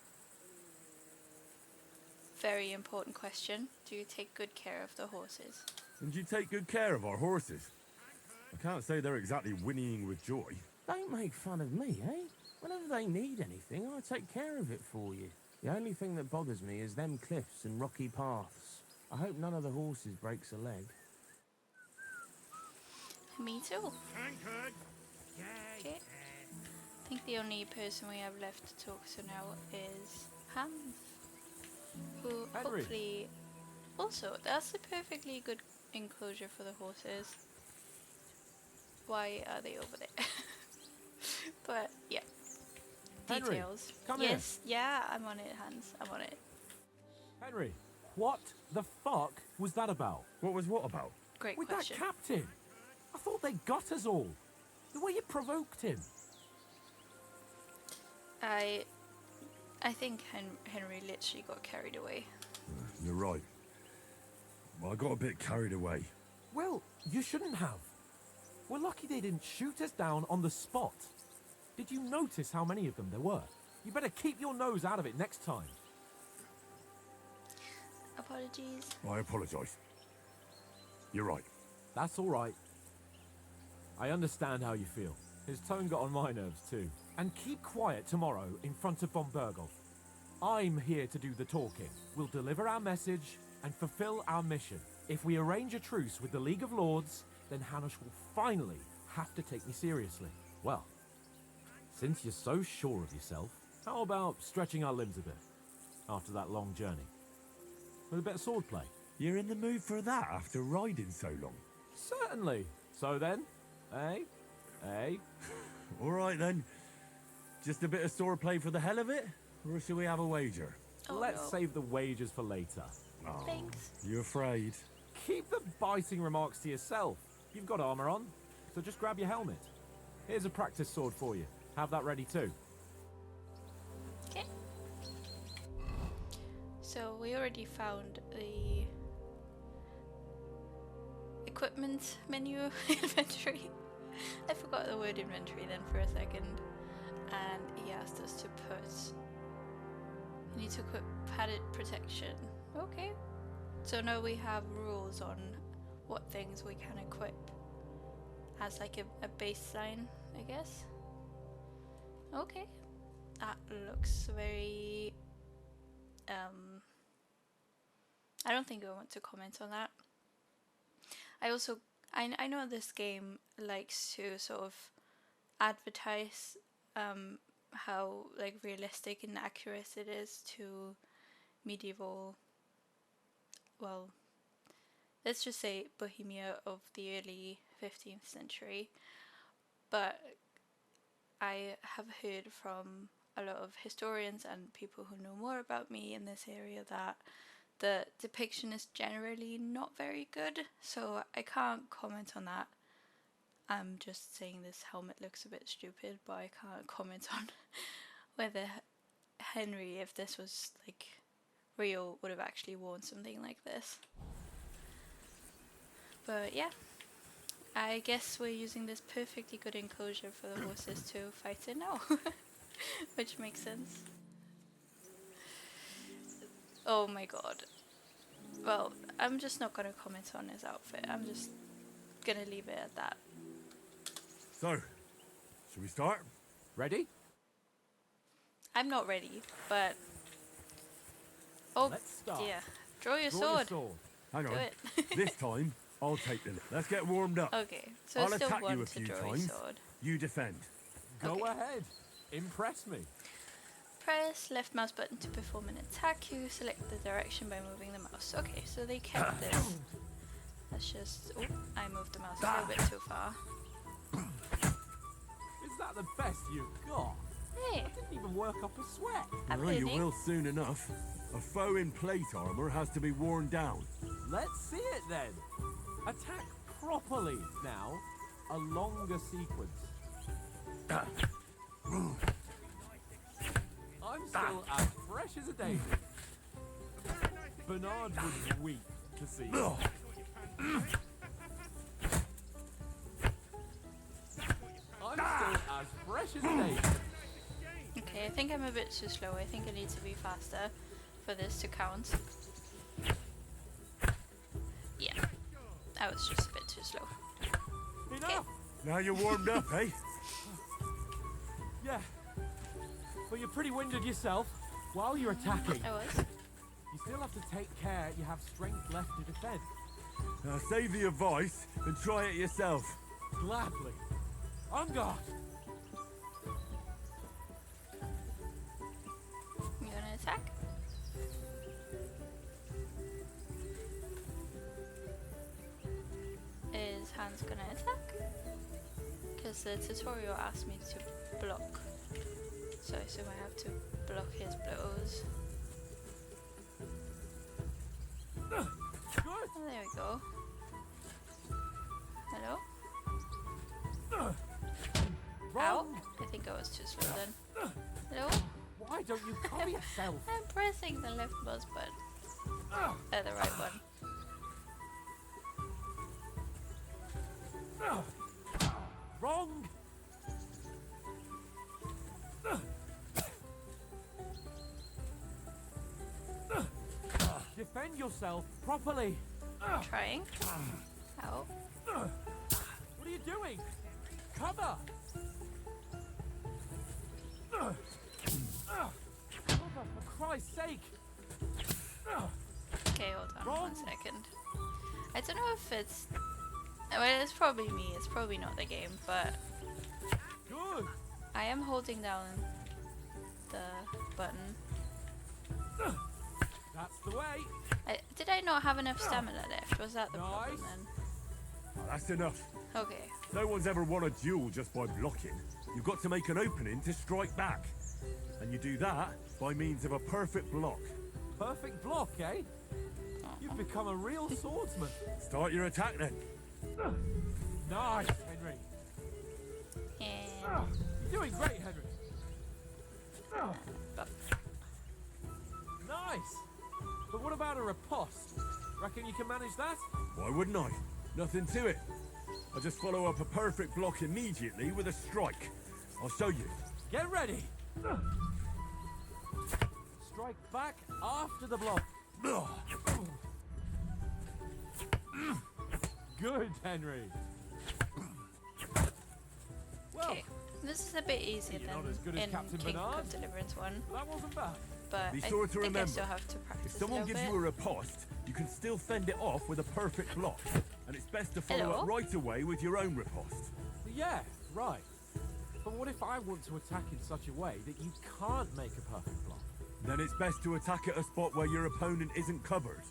S1: Very important question. Do you take good care of the horses?
S10: And you take good care of our horses. I can't say they're exactly whinnying with joy.
S11: Don't make fun of me, eh? Whenever they need anything, I take care of it for you. The only thing that bothers me is them cliffs and rocky paths. I hope none of the horses breaks a leg.
S1: Me too. Okay. I think the only person we have left to talk to now is Hans, who
S7: Henry.
S1: hopefully also, that's a perfectly good enclosure for the horses. Why are they over there? But yeah,
S7: Henry,
S1: details.
S7: come
S1: yes, yeah, I'm on it, Hans. I'm on it.
S7: Henry, what the fuck was that about?
S10: What was what about?
S1: Great
S7: With
S1: question.
S7: that captain? I thought they got us all. The way you provoked him.
S1: I think Henry literally got carried away.
S10: You're right. Well, I got a bit carried away.
S7: Well, you shouldn't have. We're lucky they didn't shoot us down on the spot. Did you notice how many of them there were? You better keep your nose out of it next time.
S1: Apologies.
S10: I apologise. You're right.
S7: That's all right. I understand how you feel. His tone got on my nerves too. And keep quiet tomorrow in front of von Berghoff. I'm here to do the talking. We'll deliver our message and fulfill our mission. If we arrange a truce with the League of Lords, then Hanush will finally have to take me seriously. Well, since you're so sure of yourself, how about stretching our limbs a bit after that long journey? With a bit of swordplay.
S10: You're in the mood for that after riding so long?
S7: Certainly. So then, eh? Eh?
S10: All right then. Just a bit of swordplay for the hell of it? Or shall we have a wager?
S1: Oh,
S7: Let's
S1: no.
S7: save the wagers for later.
S10: Oh,
S1: Thanks.
S10: you afraid?
S7: Keep the biting remarks to yourself. You've got armor on, so just grab your helmet. Here's a practice sword for you. Have that ready too.
S1: Okay. So we already found the equipment menu inventory. I forgot the word inventory then for a second. And he asked us to put... You need to equip padded protection. Okay. So now we have rules on what things we can equip as like a baseline, I guess. Okay. That looks very I don't think I want to comment on that. I know this game likes to sort of advertise how like realistic and accurate it is to medieval, well, let's just say Bohemia of the early 15th century, but I have heard from a lot of historians and people who know more about me in this area that the depiction is generally not very good, so I can't comment on that. I'm just saying this helmet looks a bit stupid, but I can't comment on whether Henry, if this was like real, would have actually worn something like this. But yeah, I guess we're using this perfectly good enclosure for the horses to fight in now, which makes sense. Oh my god. Well, I'm just not going to comment on his outfit. I'm just going to leave it at that.
S10: So, should we start?
S7: Ready?
S1: I'm not ready, but... Oh,
S7: Let's start.
S1: yeah. Draw your
S7: Draw
S1: sword.
S7: Your sword.
S10: Hang on.
S1: Do it.
S10: This time, I'll take the... Let's get warmed up.
S1: Okay, so
S10: I'll
S1: still
S10: attack
S1: one
S10: you a
S1: to
S10: few
S1: draw
S10: times.
S1: your sword.
S10: You defend.
S7: Go
S1: Okay.
S7: ahead. Impress me.
S1: Press left mouse button to perform an attack. You select the direction by moving the mouse. Okay, so they kept this. Let's just... Oh, I moved the mouse a little bit too far.
S7: Is that the best you've got?
S1: Hey,
S7: I didn't even work up a sweat.
S1: I'm
S10: Well, you
S1: learning.
S10: will soon enough. A foe in plate armor has to be worn down.
S7: Let's see it then. Attack properly now. A longer sequence. I'm still as fresh as a daisy. Bernard would weep to see you. I'm still as fresh as a daisy.
S1: Okay, I think I'm a bit too slow. I think I need to be faster for this to count. Yeah, I was just a bit too slow.
S7: Enough!
S10: Now you're warmed up, eh?
S7: Yeah. But you're pretty winded yourself while you're attacking.
S1: I was.
S7: You still have to take care you have strength left to defend.
S10: Now save the advice and try it yourself.
S7: Gladly. On guard.
S1: You gonna attack? Is Hans gonna attack? Because the tutorial asked me to block. So I assume I have to block his blows.
S7: Good.
S1: Oh, there we go. Hello? Ow.
S7: Wrong.
S1: I think I was too slow then. Hello?
S7: Why don't you cover yourself?
S1: I'm pressing the left mouse button. The right one.
S7: Wrong. Defend yourself properly.
S1: Trying. Ow.
S7: What are you doing? Cover. Cover, for Christ's sake.
S1: Okay, hold on 1 second. I don't know if it's... Well, it's probably me. It's probably not the game, but...
S7: Good.
S1: I am holding down the button.
S7: That's the way.
S1: Did I not have enough stamina left? Was that the problem then?
S10: Oh, that's enough.
S1: Okay.
S10: No one's ever won a duel just by blocking. You've got to make an opening to strike back. And you do that by means of a perfect block.
S7: Perfect block, eh? You've become a real swordsman.
S10: Start your attack then.
S7: Nice, Henry.
S1: And...
S7: You're doing great, Henry.
S1: Buff.
S7: Nice. But what about a riposte? Reckon you can manage that?
S10: Why wouldn't I? Nothing to it. I just follow up a perfect block immediately with a strike. I'll show you.
S7: Get ready. Strike back after the block. Good, Henry. Well,
S1: Okay. This is a bit easier
S7: you're
S1: than
S7: not as good as
S1: in
S7: Captain
S1: Kingdom
S7: Bernard.
S1: of Deliverance 1.
S7: that wasn't bad.
S1: but
S10: Be
S1: I
S10: sure to
S1: think I
S10: remember,
S1: still have to practice
S10: if someone
S1: a
S10: gives
S1: little
S10: you a
S1: bit.
S10: riposte, you can still fend it off with a perfect block. And it's best to follow
S1: Hello?
S10: up right away with your own riposte.
S7: Yeah, right. But what if I want to attack in such a way that you can't make a perfect block?
S10: Then it's best to attack at a spot where your opponent isn't covered,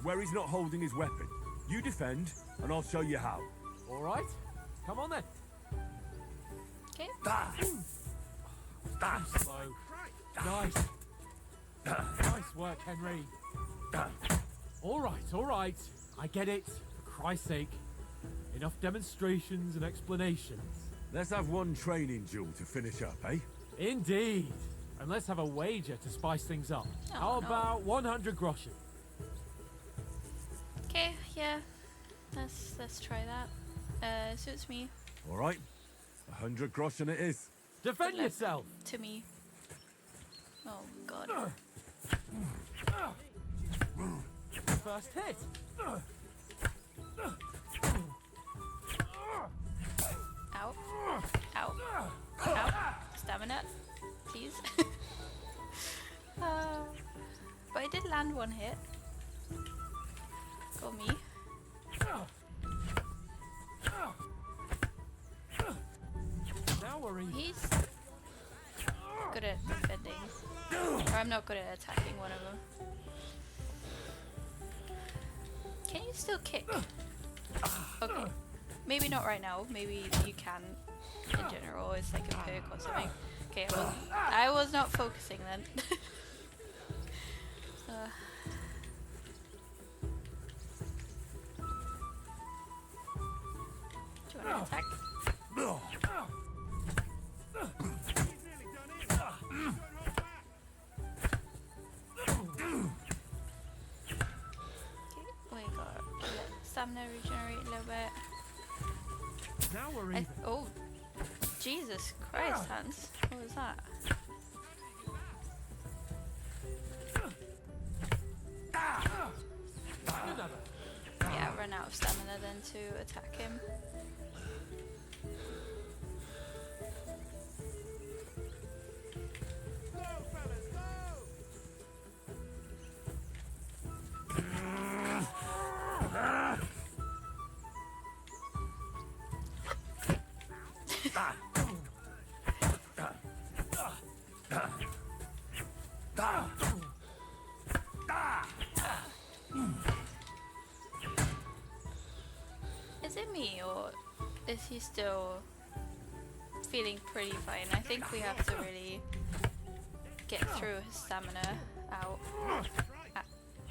S10: where he's not holding his weapon. You defend, and I'll show you how.
S7: All right, come on then.
S1: Okay.
S7: Slow. Nice. Nice work, Henry. All right. I get it. For Christ's sake. Enough demonstrations and explanations.
S10: Let's have one training duel to finish up, eh?
S7: Indeed. And let's have a wager to spice things up. How
S1: no.
S7: about 100 groschen?
S1: Okay, yeah. Let's try that. Suits me.
S10: All right. 100 groschen it is.
S7: Defend
S1: Good luck
S7: yourself.
S1: To me. Oh god.
S7: First hit.
S1: Ow. Ow. Ow. Stamina. Please. But I did land one hit. Go me.
S7: Now we're in.
S1: He's good at defending. Or I'm not good at attacking one of them. Can you still kick? Okay. Maybe not right now. Maybe you can in general. It's like a perk or something. Okay, I was not focusing then. Do you want to attack? We got stamina regenerate a little bit.
S7: Now we're even.
S1: Oh, Jesus Christ, Hans. What was that? Yeah, run out of stamina then to attack him. Is it me or is he still feeling pretty fine? I think we have to really get through his stamina out.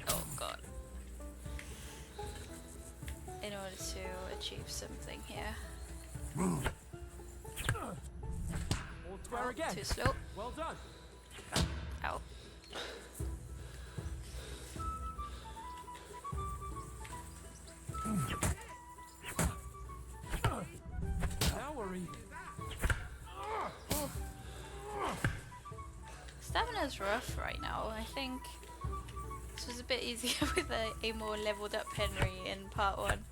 S1: Oh god. In order to achieve something here.
S7: All square again.
S1: Too slow.
S7: Well done.
S1: Ow.
S7: Now we're even.
S1: Stamina's rough right now. I think this was a bit easier with a more leveled up Henry in part 1.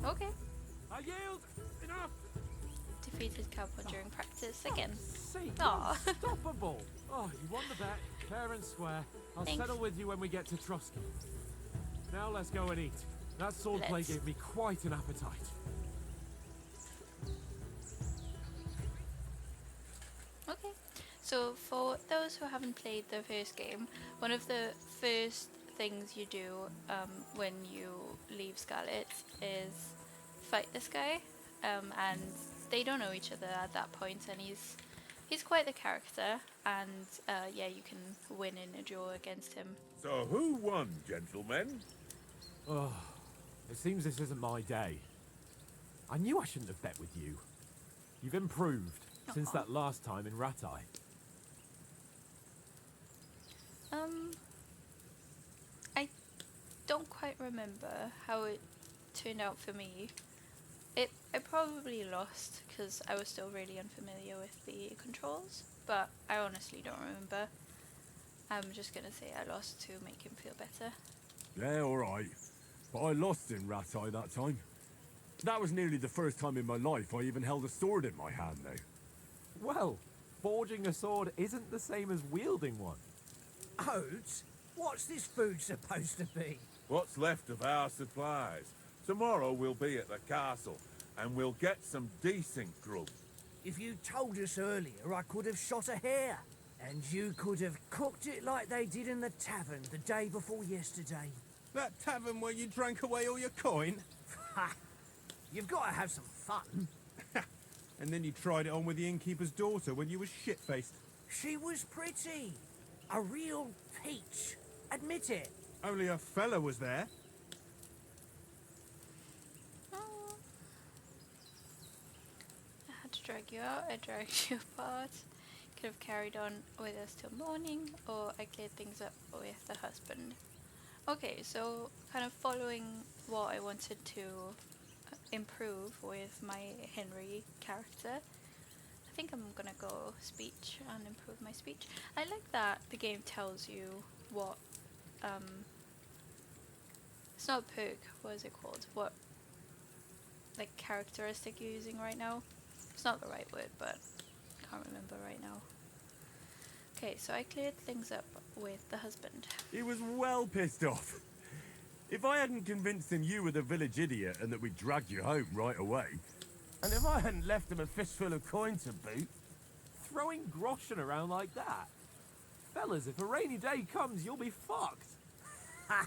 S1: Okay.
S7: I yield. Enough.
S1: Defeated cowboy during practice again.
S7: See,
S1: Aw.
S7: unstoppable. Oh, you won the bet, fair and square. I'll
S1: Thanks.
S7: settle with you when we get to Trosky. Now let's go and eat. That swordplay
S1: Let's.
S7: gave me quite an appetite.
S1: Okay, so for those who haven't played the first game, one of the first things you do when you leave Skalitz is fight this guy, and they don't know each other at that point, and he's quite the character, and yeah, you can win in a duel against him.
S2: So who won, gentlemen?
S7: Oh, it seems this isn't my day. I knew I shouldn't have bet with you. You've improved since that last time in Ratai.
S1: I don't quite remember how it turned out for me. I probably lost because I was still really unfamiliar with the controls, but I honestly don't remember. I'm just gonna say I lost to make him feel better.
S10: Yeah, all right. But I lost in Ratai that time. That was nearly the first time in my life I even held a sword in my hand, though.
S7: Well, forging a sword isn't the same as wielding one.
S13: Oats? What's this food supposed to be?
S2: What's left of our supplies. Tomorrow we'll be at the castle, and we'll get some decent grub.
S13: If you told us earlier, I could have shot a hare. And you could have cooked it like they did in the tavern the day before yesterday.
S12: That tavern where you drank away all your coin?
S13: Ha! You've got to have some fun.
S12: And then you tried it on with the innkeeper's daughter when you was shit-faced.
S13: She was pretty. A real peach. Admit it.
S12: Only a fella was there.
S1: I had to drag you out, I dragged you apart. Could have carried on with us till morning, or I cleared things up with the husband. Okay, so kind of following what I wanted to improve with my Henry character, I think I'm gonna go speech and improve my speech. I like that the game tells you what, it's not a perk, what is it called? What, like, characteristic you're using right now? It's not the right word, but can't remember right now. Okay, so I cleared things up with the husband.
S10: He was well pissed off. If I hadn't convinced him you were the village idiot and that we dragged you home right away...
S11: And if I hadn't left him a fistful of coin to boot...
S7: Throwing groschen around like that? Fellas, if a rainy day comes, you'll be fucked.
S13: Ha!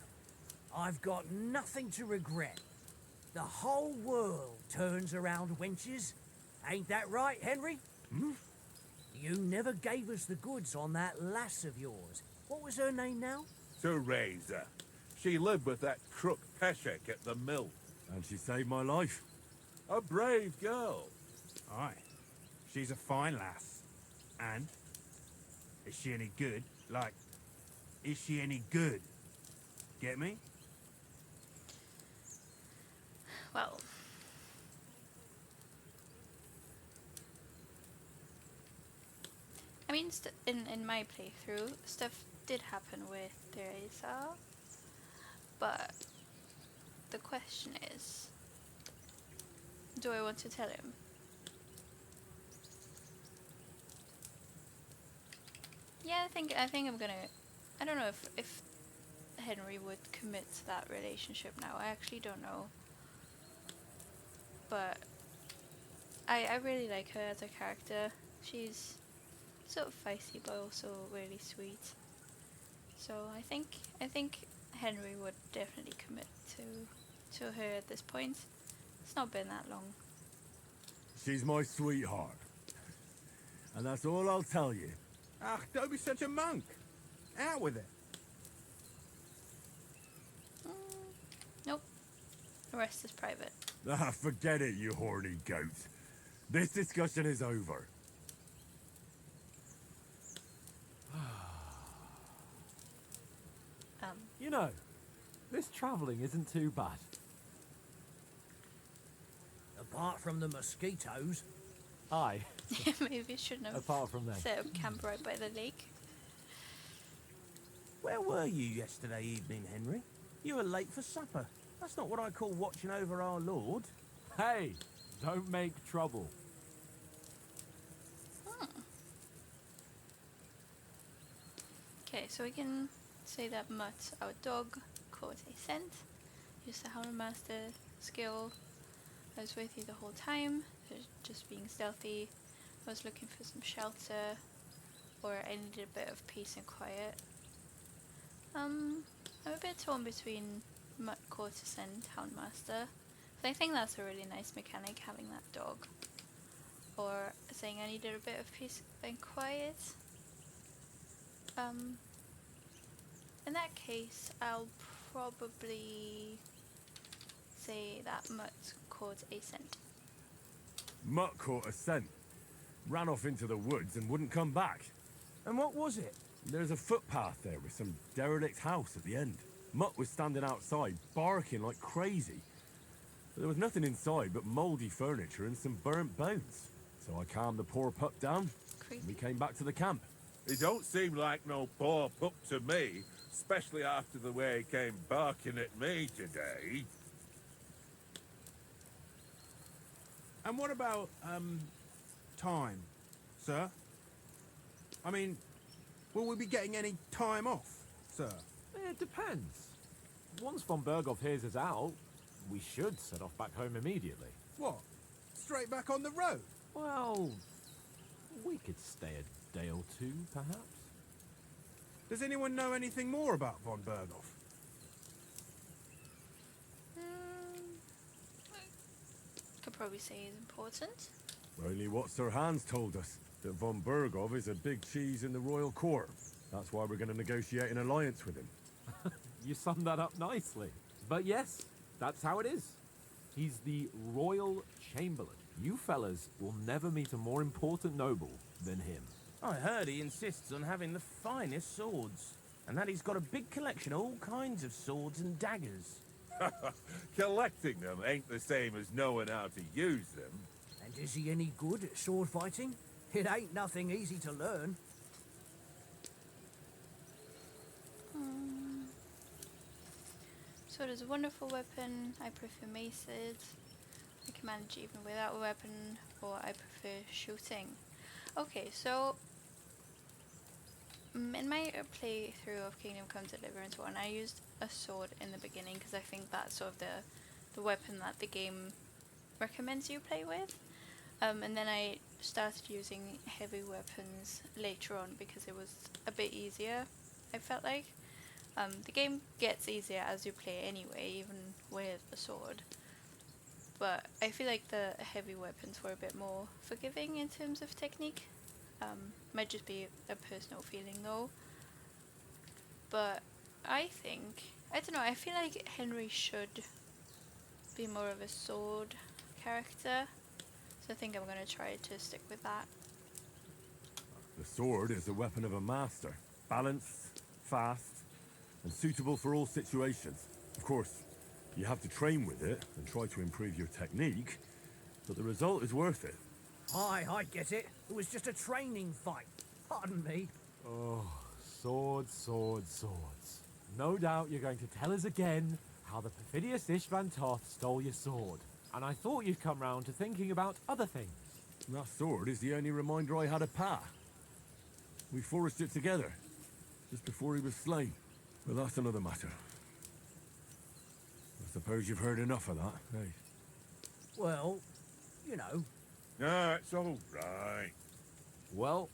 S13: I've got nothing to regret. The whole world turns around wenches. Ain't that right, Henry?
S10: Hmm?
S13: You never gave us the goods on that lass of yours. What was her name now?
S2: Teresa. She lived with that crook Peshek at the mill.
S10: And she saved my life.
S2: A brave girl.
S12: Aye. She's a fine lass. And? Is she any good? Like, is she any good? Get me?
S1: Well, I mean, in my playthrough, stuff did happen with Teresa, but the question is, do I want to tell him? Yeah, I think I'm gonna. I don't know if Henry would commit to that relationship now. I actually don't know, but I really like her as a character. She's sort of feisty, but also really sweet. So I think Henry would definitely commit to her at this point. It's not been that long.
S10: She's my sweetheart. And that's all I'll tell you.
S12: Ah, don't be such a monk. Out with it.
S1: Nope. The rest is private.
S10: Ah, forget it, you horny goat. This discussion is over.
S7: You know, this travelling isn't too bad.
S13: Apart from the mosquitoes.
S7: Aye.
S1: Maybe I shouldn't have
S7: Apart from them.
S1: set up camp right by the lake.
S11: Where were you yesterday evening, Henry? You were late for supper. That's not what I call watching over our Lord.
S7: Hey, don't make trouble.
S1: Okay, so we can say that Mutt, our dog, caught a scent. Used the Houndmaster skill. I was with you the whole time, just being stealthy. I was looking for some shelter, or I needed a bit of peace and quiet. I'm a bit torn between Mutt caught a scent, Houndmaster. But I think that's a really nice mechanic, having that dog. Or saying I needed a bit of peace and quiet. In that case, I'll probably say that Mutt caught a scent.
S10: Mutt caught a scent. Ran off into the woods and wouldn't come back.
S11: And what was it?
S10: There's a footpath there with some derelict house at the end. Mutt was standing outside, barking like crazy. But there was nothing inside but mouldy furniture and some burnt bones. So I calmed the poor pup down, and we came back to the camp.
S2: He don't seem like no poor pup to me, especially after the way he came barking at me today.
S12: And what about, time? Sir? I mean, will we be getting any time off, sir?
S7: It depends. Once von Berghoff hears us out, we should set off back home immediately.
S12: What? Straight back on the road?
S7: Well, we could stay a day or two, perhaps.
S12: Does anyone know anything more about von Berghoff?
S1: Could probably say he's important.
S10: Only what Sir Hans told us, that von Berghoff is a big cheese in the royal court. That's why we're going to negotiate an alliance with him.
S7: You summed that up nicely. But yes, that's how it is. He's the Royal Chamberlain. You fellas will never meet a more important noble than him.
S11: I heard he insists on having the finest swords, and that he's got a big collection of all kinds of swords and daggers.
S2: Collecting them ain't the same as knowing how to use them.
S13: And is he any good at sword fighting? It ain't nothing easy to learn.
S1: Sword is a wonderful weapon. I prefer maces. I can manage even without a weapon, or I prefer shooting. Okay, so in my playthrough of Kingdom Come Deliverance 1, I used a sword in the beginning because I think that's sort of the weapon that the game recommends you play with. And then I started using heavy weapons later on because it was a bit easier, I felt like. The game gets easier as you play anyway, even with a sword. But I feel like the heavy weapons were a bit more forgiving in terms of technique. Might just be a personal feeling though. But I don't know, I feel like Henry should be more of a sword character. So I think I'm going to try to stick with that.
S10: The sword is the weapon of a master. Balanced, fast, and suitable for all situations. Of course, you have to train with it and try to improve your technique, but the result is worth it.
S13: I get it. It was just a training fight. Pardon me.
S7: Oh, swords, swords, swords. No doubt you're going to tell us again how the perfidious Ishvan Toth stole your sword. And I thought you'd come round to thinking about other things.
S10: That sword is the only reminder I had of Pa. We forged it together, just before he was slain. But that's another matter. I suppose you've heard enough of that, eh?
S13: Well, you know.
S2: No, it's all right.
S7: Well,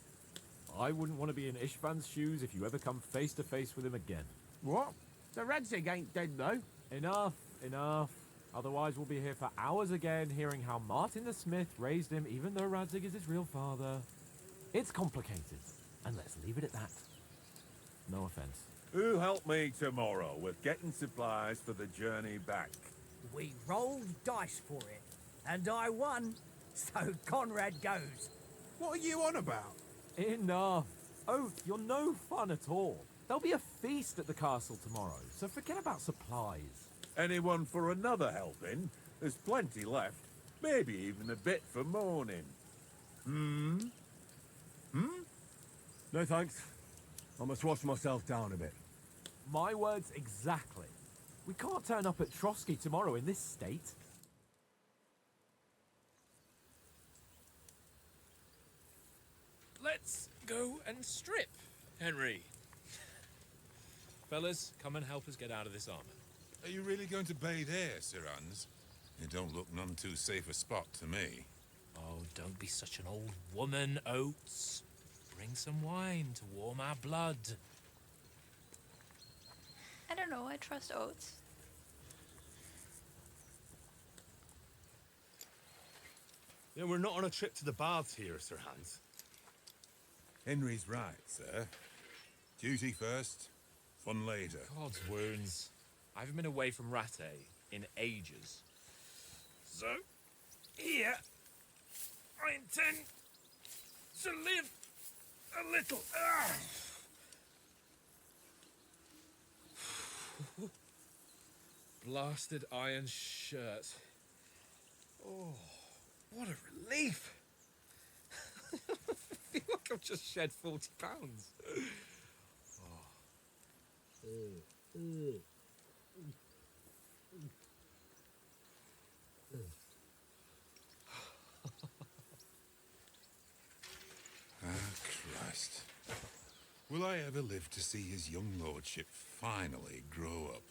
S7: I wouldn't want to be in Ishvan's shoes if you ever come face to face with him again.
S11: What? So Radzig ain't dead, though?
S7: Enough, enough. Otherwise we'll be here for hours again hearing how Martin the Smith raised him even though Radzig is his real father. It's complicated, and let's leave it at that. No offense.
S2: Who helped me tomorrow with getting supplies for the journey back?
S13: We rolled dice for it, and I won, so Conrad goes.
S12: What are you on about?
S7: Enough. Oh, you're no fun at all. There'll be a feast at the castle tomorrow, so forget about supplies.
S2: Anyone for another helping? There's plenty left. Maybe even a bit for morning.
S10: No thanks. I must wash myself down a bit.
S7: My words exactly. We can't turn up at Trosky tomorrow in this state.
S6: Let's go and strip, Henry. Fellas, come and help us get out of this armor.
S14: Are you really going to bathe here, Sir Hans? It don't look none too safe a spot to me.
S6: Oh, don't be such an old woman, Oates. Bring some wine to warm our blood.
S1: I don't know, I trust Oates.
S5: Yeah, we're not on a trip to the baths here, Sir Hans.
S14: Henry's right, sir. Duty first, fun later.
S6: God's wounds. I haven't been away from Rattay in ages. So, here, I intend to live a little. Blasted iron shirt. Oh, what a relief. I feel like I've just shed 40 pounds.
S14: Will I ever live to see his young lordship finally grow up?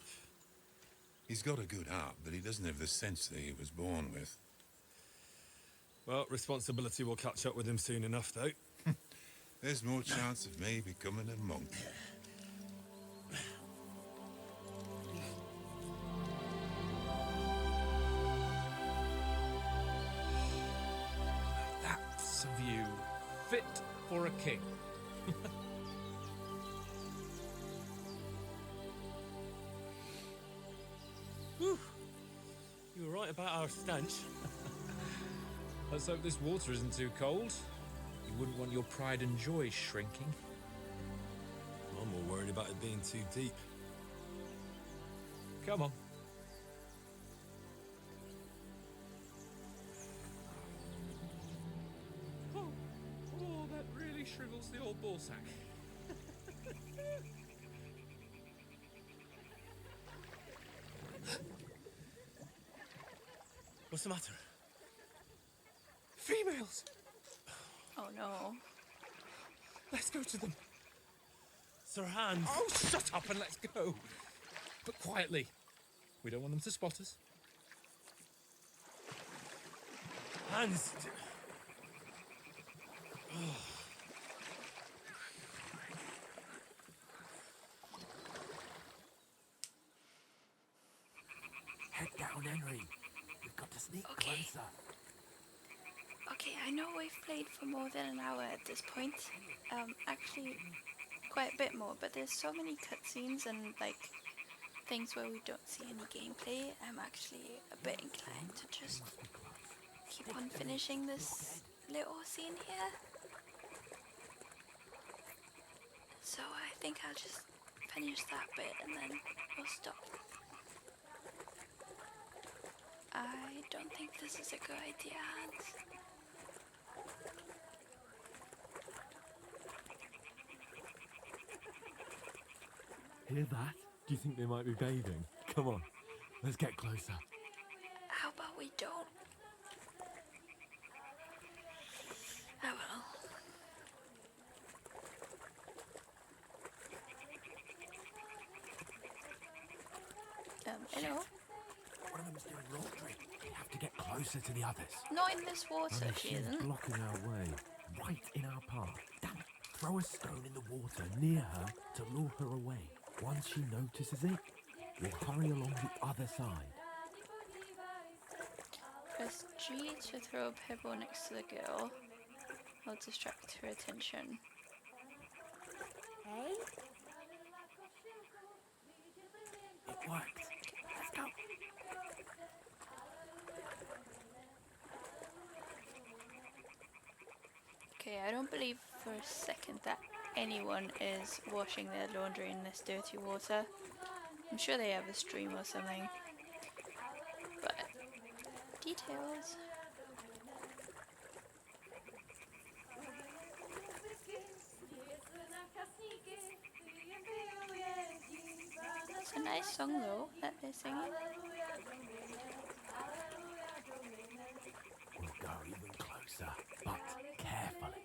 S14: He's got a good heart, but he doesn't have the sense that he was born with.
S10: Well, responsibility will catch up with him soon enough, though.
S14: There's more chance of me becoming a monk.
S3: That's a view fit for a king.
S10: Whew. You were right about our stench.
S3: Let's hope this water isn't too cold. You wouldn't want your pride and joy shrinking.
S10: I'm more worried about it being too deep.
S3: Come on. Oh, that really shrivels the old ball sack.
S10: What's the matter?
S3: Females!
S1: Oh no.
S3: Let's go to them.
S10: Sir Hans.
S3: Oh, shut up and let's go. But quietly. We don't want them to spot us.
S10: Hans.
S8: Head down, Henry. We've got to sneak closer.
S1: Okay, I know we've played for more than an hour at this point. Actually, quite a bit more, but there's so many cutscenes and, like, things where we don't see any gameplay. I'm actually a bit inclined to just keep on finishing this little scene here. So I think I'll just finish that bit and then we'll stop. I don't think this is a good idea, Hans.
S10: Hear that? Do you think they might be bathing? Come on, let's get closer.
S1: How about we don't? Oh well. Hello?
S8: One of them's doing laundry. We have to get closer to the others.
S1: Not in this water, she
S11: She's
S1: isn't.
S11: blocking our way, right in our path. Damn it. Throw a stone in the water near her to lure her away. Once she notices it, we'll hurry along the other side.
S1: Press G to throw a pebble next to the girl. I'll distract her attention.
S8: Hey? It worked. Let's go.
S1: Okay, I don't believe for a second that anyone is washing their laundry in this dirty water. I'm sure they have a stream or something. But details. It's a nice song though that they're singing.
S8: We'll go even closer, but carefully.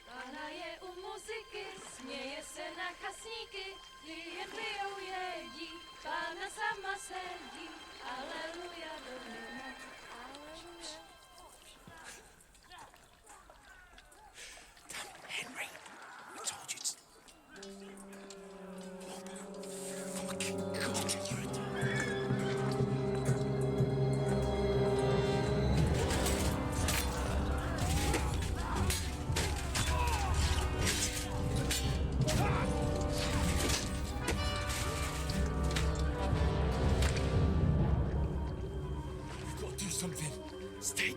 S15: Pána je u muziky, směje se na chasníky, jen pijou jedí, Pána sama sedí, aleluja, domine, aleluja.
S8: Henry, I told you to...
S9: Something. Stay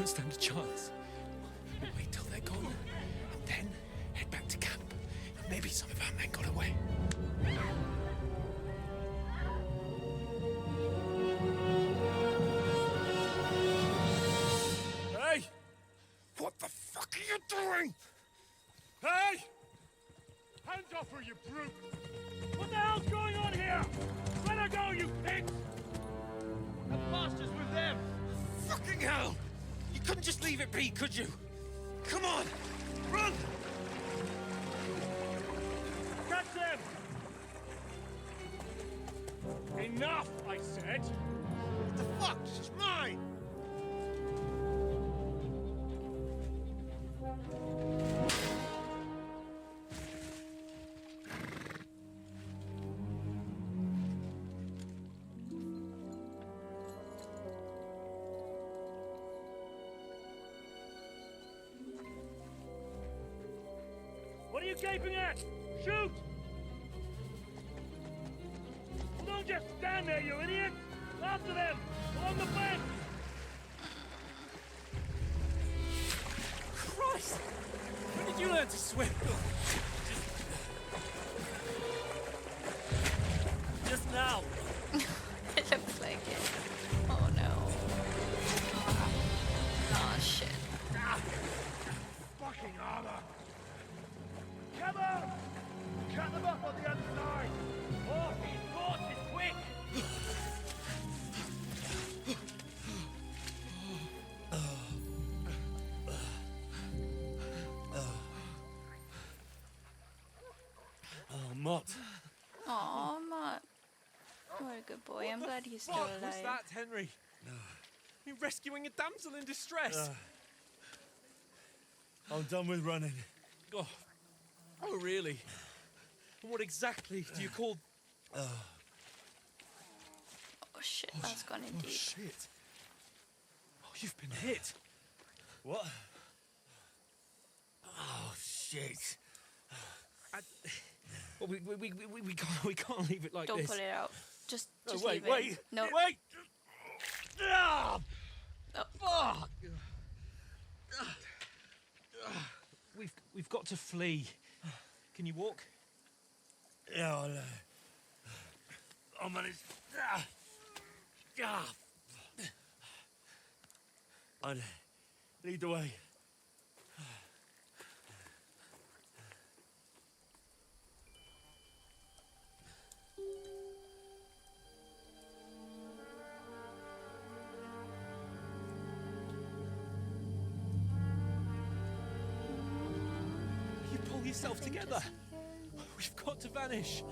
S6: won't stand a chance. We'll wait till they're gone, and then head back to camp. Maybe some of our men got away.
S5: Hey! What the fuck are you doing? Hey! Hands off her, you brute! What the hell's going on here? Let her go, you pigs!
S6: The master's with them! Fucking hell! You couldn't just leave it be, could you? Come on! Run!
S5: Catch them! Enough, I said! What the fuck? She's mine! What are you gaping at? Shoot! Well, don't just stand there, you idiot! After them! Along the bank!
S6: Christ! When did you learn to swim?
S5: Just now!
S1: It looks like it. Oh no. Oh shit.
S5: Fucking armor! Come on! Cut them up on the other side! Oh, these horses, quick!
S6: Oh, Mott.
S1: Oh, Matt. What a good boy. I'm glad he's still
S6: What
S1: alive.
S6: was that, Henry? You're rescuing a damsel in distress.
S5: I'm done with running.
S6: Oh, oh, really? And what exactly do you call...
S1: Oh shit, that's gone in deep.
S6: Oh, shit. Oh, you've been hit.
S5: What? Oh, shit.
S6: Well, we can't leave it like
S1: Don't
S6: this.
S1: pull it out. Just
S5: Wait,
S1: leave
S5: wait!
S1: it. No.
S5: Wait! Ah!
S1: Oh.
S6: Fuck! We've got to flee. Can you walk?
S5: Yeah, I'll manage. I'd lead the way.
S6: You pull yourself together. We've got to vanish.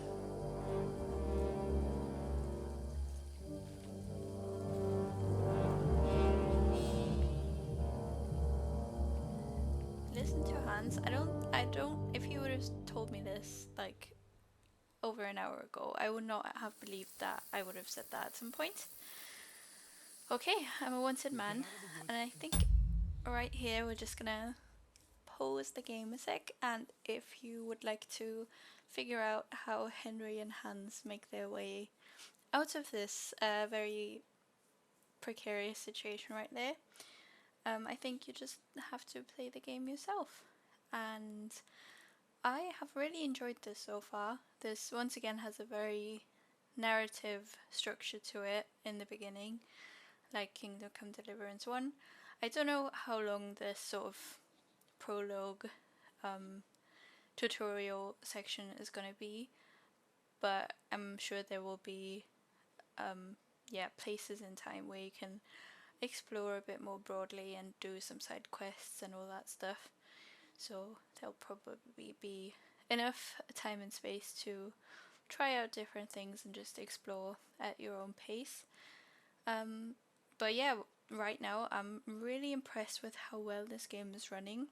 S1: Listen to Hans. I don't, if you would have told me this, like, over an hour ago, I would not have believed that I would have said that at some point. Okay, I'm a wanted man, and I think right here we're just gonna pause the game a sec, and if you would like to figure out how Henry and Hans make their way out of this very precarious situation right there, I think you just have to play the game yourself. And I have really enjoyed this so far. This once again has a very narrative structure to it in the beginning, like Kingdom Come Deliverance 1. I don't know how long this sort of prologue tutorial section is going to be, but I'm sure there will be places in time where you can explore a bit more broadly and do some side quests and all that stuff. So there'll probably be enough time and space to try out different things and just explore at your own pace. But yeah, right now I'm really impressed with how well this game is running.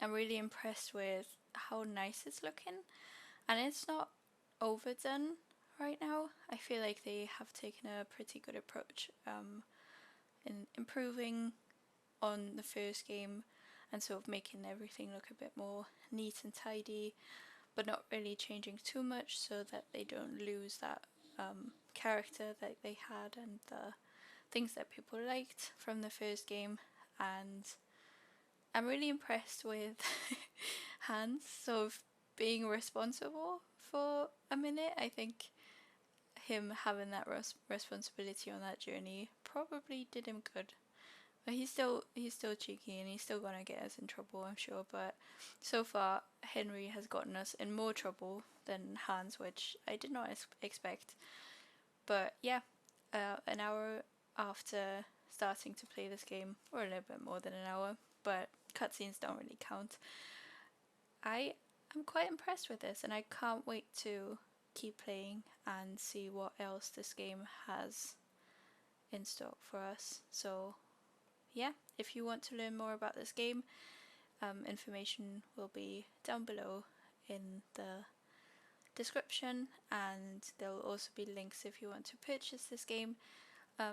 S1: I'm really impressed with how nice it's looking, and it's not overdone right now. I feel like they have taken a pretty good approach in improving on the first game and sort of making everything look a bit more neat and tidy, but not really changing too much so that they don't lose that character that they had and the things that people liked from the first game. and I'm really impressed with Hans sort of being responsible for a minute. I think him having that responsibility on that journey probably did him good. But he's still cheeky, and he's still gonna get us in trouble, I'm sure. But so far, Henry has gotten us in more trouble than Hans, which I did not expect. But yeah, an hour after starting to play this game, or a little bit more than an hour, but cutscenes don't really count, I am quite impressed with this, and I can't wait to keep playing and see what else this game has in stock for us. So yeah, if you want to learn more about this game, information will be down below in the description, and there will also be links if you want to purchase this game.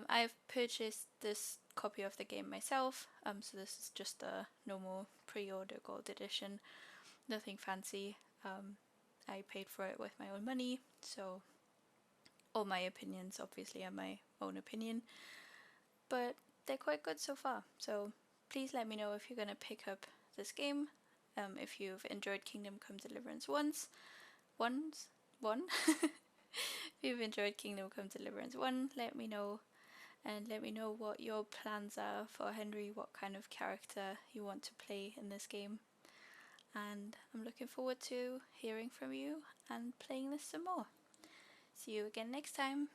S1: I've purchased this copy of the game myself, so this is just a normal pre-order gold edition, nothing fancy. I paid for it with my own money, so all my opinions obviously are my own opinion, but they're quite good so far. So please let me know if you're going to pick up this game, if you've enjoyed Kingdom Come Deliverance if you've enjoyed Kingdom Come Deliverance 1, let me know, and let me know what your plans are for Henry, what kind of character you want to play in this game. And I'm looking forward to hearing from you and playing this some more. See you again next time.